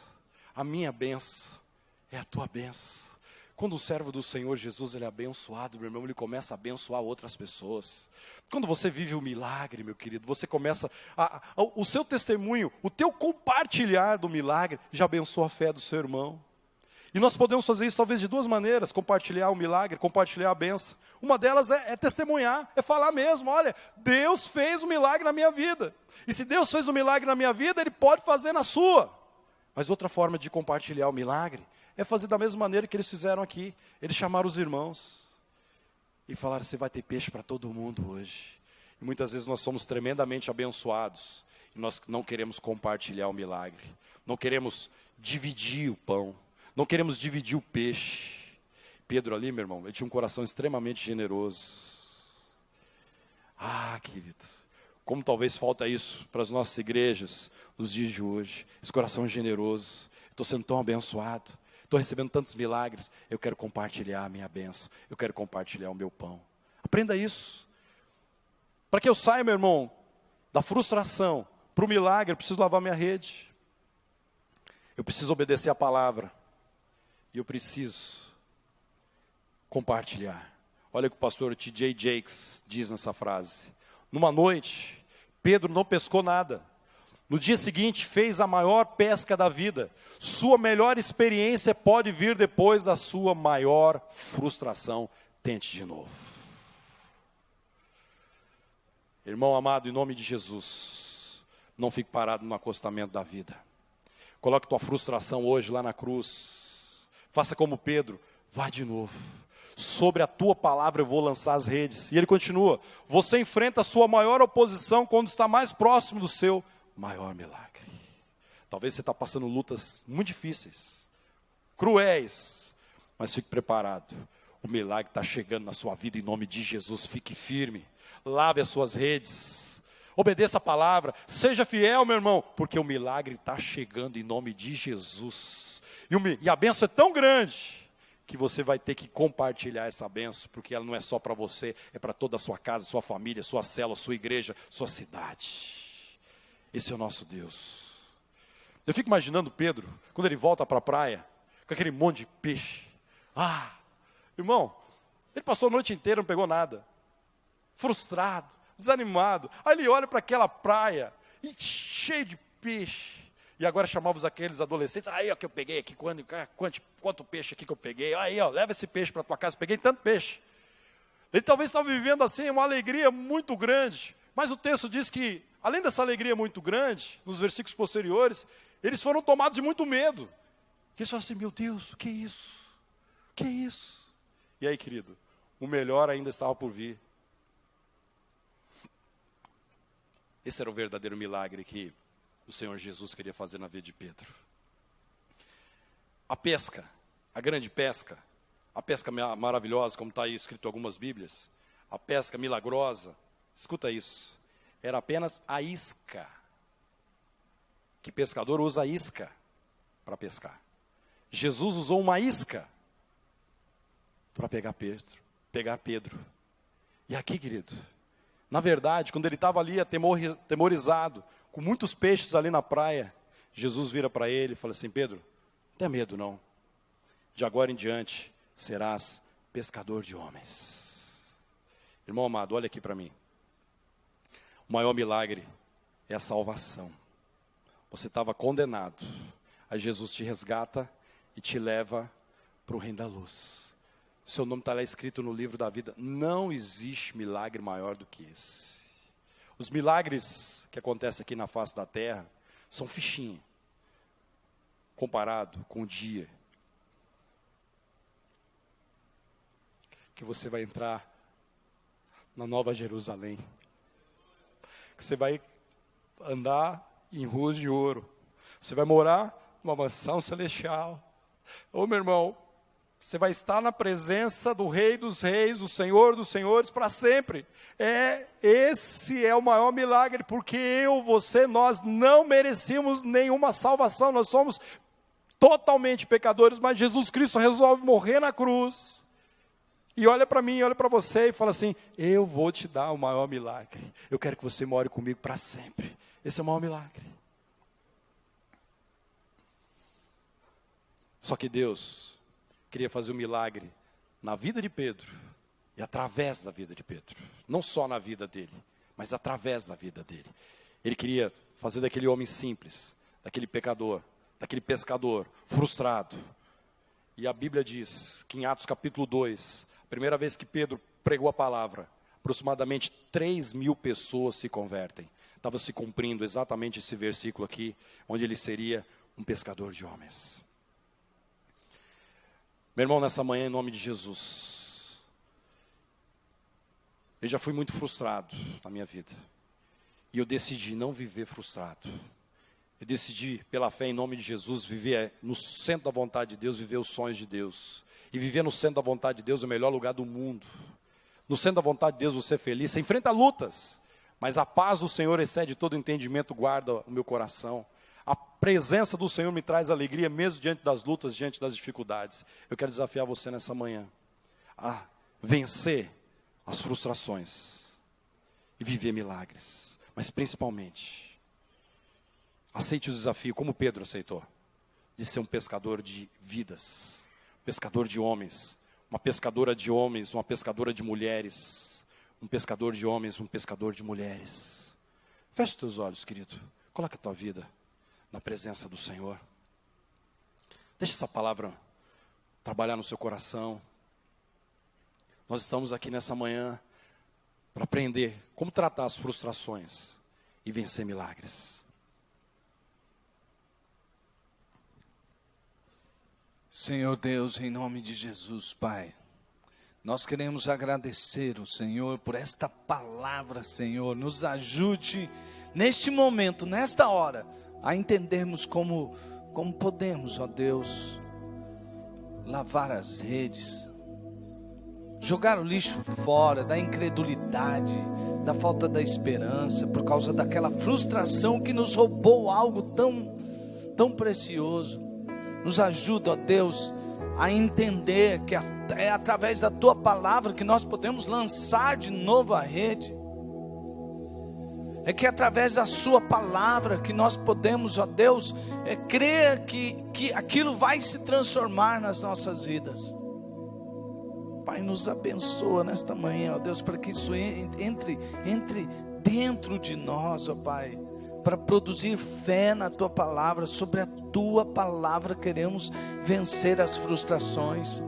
A minha benção é a tua benção. Quando o servo do Senhor Jesus ele é abençoado, meu irmão, ele começa a abençoar outras pessoas. Quando você vive o milagre, meu querido, você começa, o seu testemunho, o teu compartilhar do milagre, já abençoa a fé do seu irmão. E nós podemos fazer isso talvez de duas maneiras: compartilhar o milagre, compartilhar a benção. Uma delas é testemunhar, é falar mesmo: olha, Deus fez um milagre na minha vida. E se Deus fez um milagre na minha vida, Ele pode fazer na sua. Mas outra forma de compartilhar o milagre é fazer da mesma maneira que eles fizeram aqui. Eles chamaram os irmãos e falaram: você vai ter peixe para todo mundo hoje. E muitas vezes nós somos tremendamente abençoados e nós não queremos compartilhar o milagre. Não queremos dividir o pão. Não queremos dividir o peixe. Pedro ali, meu irmão, ele tinha um coração extremamente generoso. Querido, como talvez falta isso para as nossas igrejas nos dias de hoje. Esse coração generoso. Estou sendo tão abençoado. Estou recebendo tantos milagres, eu quero compartilhar a minha bênção, eu quero compartilhar o meu pão. Aprenda isso. Para que eu saia, meu irmão, da frustração para o milagre, eu preciso lavar minha rede. Eu preciso obedecer a palavra. E eu preciso compartilhar. Olha o que o pastor T.J. Jakes diz nessa frase. Numa noite, Pedro não pescou nada. No dia seguinte, fez a maior pesca da vida. Sua melhor experiência pode vir depois da sua maior frustração. Tente de novo. Irmão amado, em nome de Jesus, não fique parado no acostamento da vida. Coloque tua frustração hoje lá na cruz. Faça como Pedro, vai de novo. Sobre a tua palavra eu vou lançar as redes. E ele continua, você enfrenta a sua maior oposição quando está mais próximo do seu maior milagre. Talvez você está passando lutas muito difíceis, cruéis, mas fique preparado. O milagre está chegando na sua vida em nome de Jesus. Fique firme, lave as suas redes, obedeça a palavra, seja fiel, meu irmão, porque o milagre está chegando em nome de Jesus. E a bênção é tão grande que você vai ter que compartilhar essa bênção, porque ela não é só para você, é para toda a sua casa, sua família, sua célula, sua igreja, sua cidade. Esse é o nosso Deus. Eu fico imaginando Pedro, quando ele volta para a praia, com aquele monte de peixe. Irmão, ele passou a noite inteira, não pegou nada. Frustrado, desanimado. Aí ele olha para aquela praia, e cheio de peixe. E agora chamava aqueles adolescentes, aí ó que eu peguei aqui, quanto peixe aqui que eu peguei. Aí ó, leva esse peixe para tua casa, peguei tanto peixe. Ele talvez estava vivendo assim, uma alegria muito grande. Mas o texto diz que, além dessa alegria muito grande, nos versículos posteriores, eles foram tomados de muito medo. Que eles falaram assim, meu Deus, o que é isso? O que é isso? E aí, querido, o melhor ainda estava por vir. Esse era o verdadeiro milagre que o Senhor Jesus queria fazer na vida de Pedro. A pesca, a grande pesca, a pesca maravilhosa, como está aí escrito em algumas Bíblias, a pesca milagrosa, escuta isso, era apenas a isca. Que pescador usa a isca para pescar? Jesus usou uma isca para pegar Pedro. E aqui, querido, na verdade, quando ele estava ali atemorizado, com muitos peixes ali na praia, Jesus vira para ele e fala assim, Pedro, não tenha medo não, de agora em diante serás pescador de homens. Irmão amado, olha aqui para mim, o maior milagre é a salvação. Você estava condenado, aí Jesus te resgata e te leva para o reino da luz. Seu nome está lá escrito no livro da vida. Não existe milagre maior do que esse. Os milagres que acontecem aqui na face da terra são fichinha, comparado com o dia que você vai entrar na Nova Jerusalém, que você vai andar em ruas de ouro, você vai morar numa mansão celestial. Ô meu irmão, você vai estar na presença do Rei dos Reis, o Senhor dos Senhores, para sempre. Esse é o maior milagre, porque você, nós não merecíamos nenhuma salvação, nós somos totalmente pecadores, mas Jesus Cristo resolve morrer na cruz, e olha para mim, olha para você, e fala assim, eu vou te dar o maior milagre, eu quero que você more comigo para sempre. Esse é o maior milagre. Só que Deus queria fazer um milagre na vida de Pedro e através da vida de Pedro. Não só na vida dele, mas através da vida dele. Ele queria fazer daquele homem simples, daquele pecador, daquele pescador frustrado. E a Bíblia diz que em Atos capítulo 2, a primeira vez que Pedro pregou a palavra, aproximadamente 3.000 pessoas se convertem. Estava se cumprindo exatamente esse versículo aqui, onde ele seria um pescador de homens. Meu irmão, nessa manhã, em nome de Jesus, eu já fui muito frustrado na minha vida. E eu decidi não viver frustrado. Eu decidi, pela fé, em nome de Jesus, viver no centro da vontade de Deus, viver os sonhos de Deus. E viver no centro da vontade de Deus é o melhor lugar do mundo. No centro da vontade de Deus, você é feliz, você enfrenta lutas, mas a paz do Senhor excede todo entendimento, guarda o meu coração. A presença do Senhor me traz alegria, mesmo diante das lutas, diante das dificuldades. Eu quero desafiar você nessa manhã a vencer as frustrações e viver milagres. Mas principalmente, aceite o desafio, como Pedro aceitou, de ser um pescador de vidas, pescador de homens, uma pescadora de homens, uma pescadora de mulheres, um pescador de homens, um pescador de mulheres. Feche os teus olhos, querido. Coloca a tua vida na presença do Senhor. Deixa essa palavra trabalhar no seu coração. Nós estamos aqui nessa manhã para aprender como tratar as frustrações e vencer milagres. Senhor Deus, em nome de Jesus, Pai, nós queremos agradecer o Senhor por esta palavra, Senhor. Nos ajude neste momento, nesta hora, a entendermos como podemos, ó Deus, lavar as redes, jogar o lixo fora da incredulidade, da falta da esperança, por causa daquela frustração que nos roubou algo tão precioso. Nos ajuda, ó Deus, a entender que é através da Tua palavra que nós podemos lançar de novo a rede. É que é através da Sua palavra que nós podemos, ó Deus, crer que aquilo vai se transformar nas nossas vidas. Pai, nos abençoa nesta manhã, ó Deus, para que isso entre dentro de nós, ó Pai, para produzir fé na Tua palavra. Sobre a Tua palavra queremos vencer as frustrações.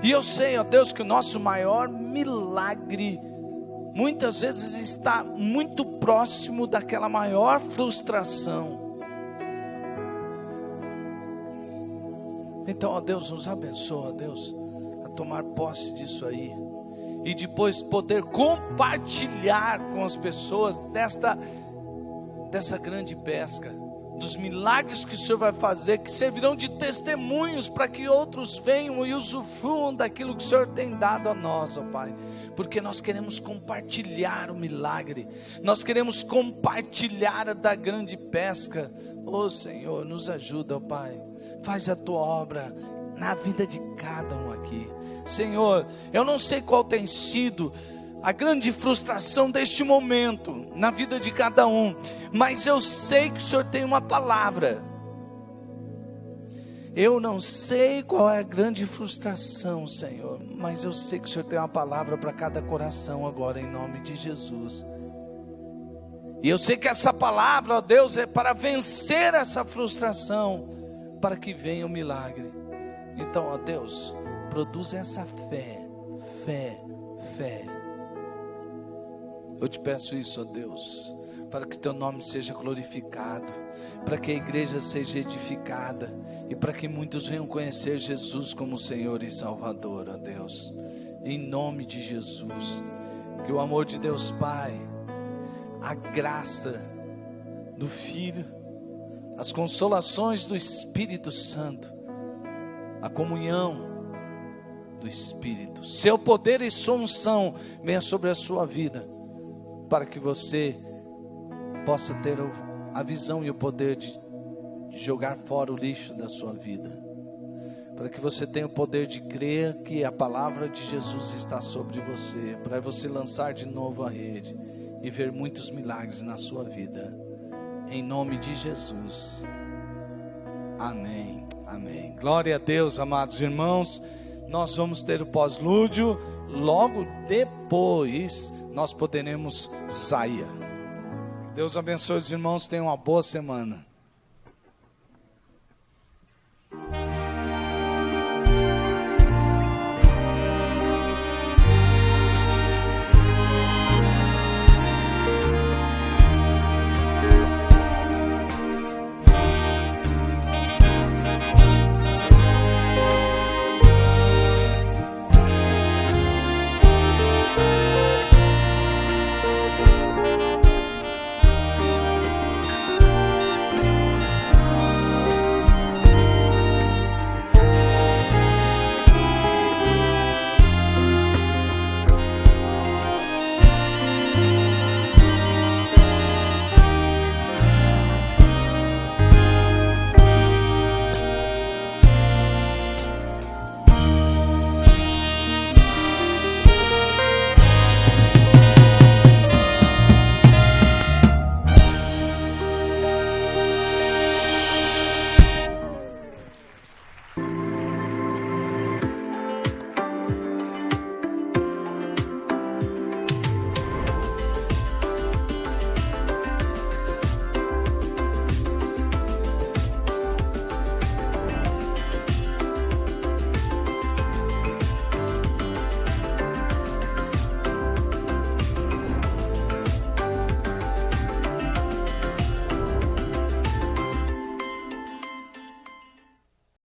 E eu sei, ó Deus, que o nosso maior milagre muitas vezes está muito próximo daquela maior frustração. Então, ó Deus, nos abençoa, ó Deus, a tomar posse disso aí, e depois poder compartilhar com as pessoas dessa grande pesca, dos milagres que o Senhor vai fazer, que servirão de testemunhos para que outros venham e usufruam daquilo que o Senhor tem dado a nós, ó Pai, porque nós queremos compartilhar o milagre, nós queremos compartilhar da grande pesca. Ó Senhor, nos ajuda, ó Pai, faz a Tua obra na vida de cada um aqui. Senhor, eu não sei qual tem sido a grande frustração deste momento na vida de cada um, mas eu sei que o Senhor tem uma palavra. Eu não sei qual é a grande frustração, Senhor, mas eu sei que o Senhor tem uma palavra para cada coração agora, em nome de Jesus. E eu sei que essa palavra, ó Deus, é para vencer essa frustração, para que venha o milagre. Então, ó Deus, produz essa fé. Eu te peço isso, ó Deus, para que Teu nome seja glorificado, para que a igreja seja edificada, e para que muitos venham conhecer Jesus como Senhor e Salvador, ó Deus, em nome de Jesus. Que o amor de Deus Pai, a graça do Filho, as consolações do Espírito Santo, a comunhão do Espírito, seu poder e sua unção venha sobre a sua vida, para que você possa ter a visão e o poder de jogar fora o lixo da sua vida, para que você tenha o poder de crer que a palavra de Jesus está sobre você, para você lançar de novo a rede e ver muitos milagres na sua vida, em nome de Jesus, amém, amém. Glória a Deus, amados irmãos. Nós vamos ter o pós-lúdio, logo depois nós poderemos sair. Deus abençoe os irmãos, tenham uma boa semana.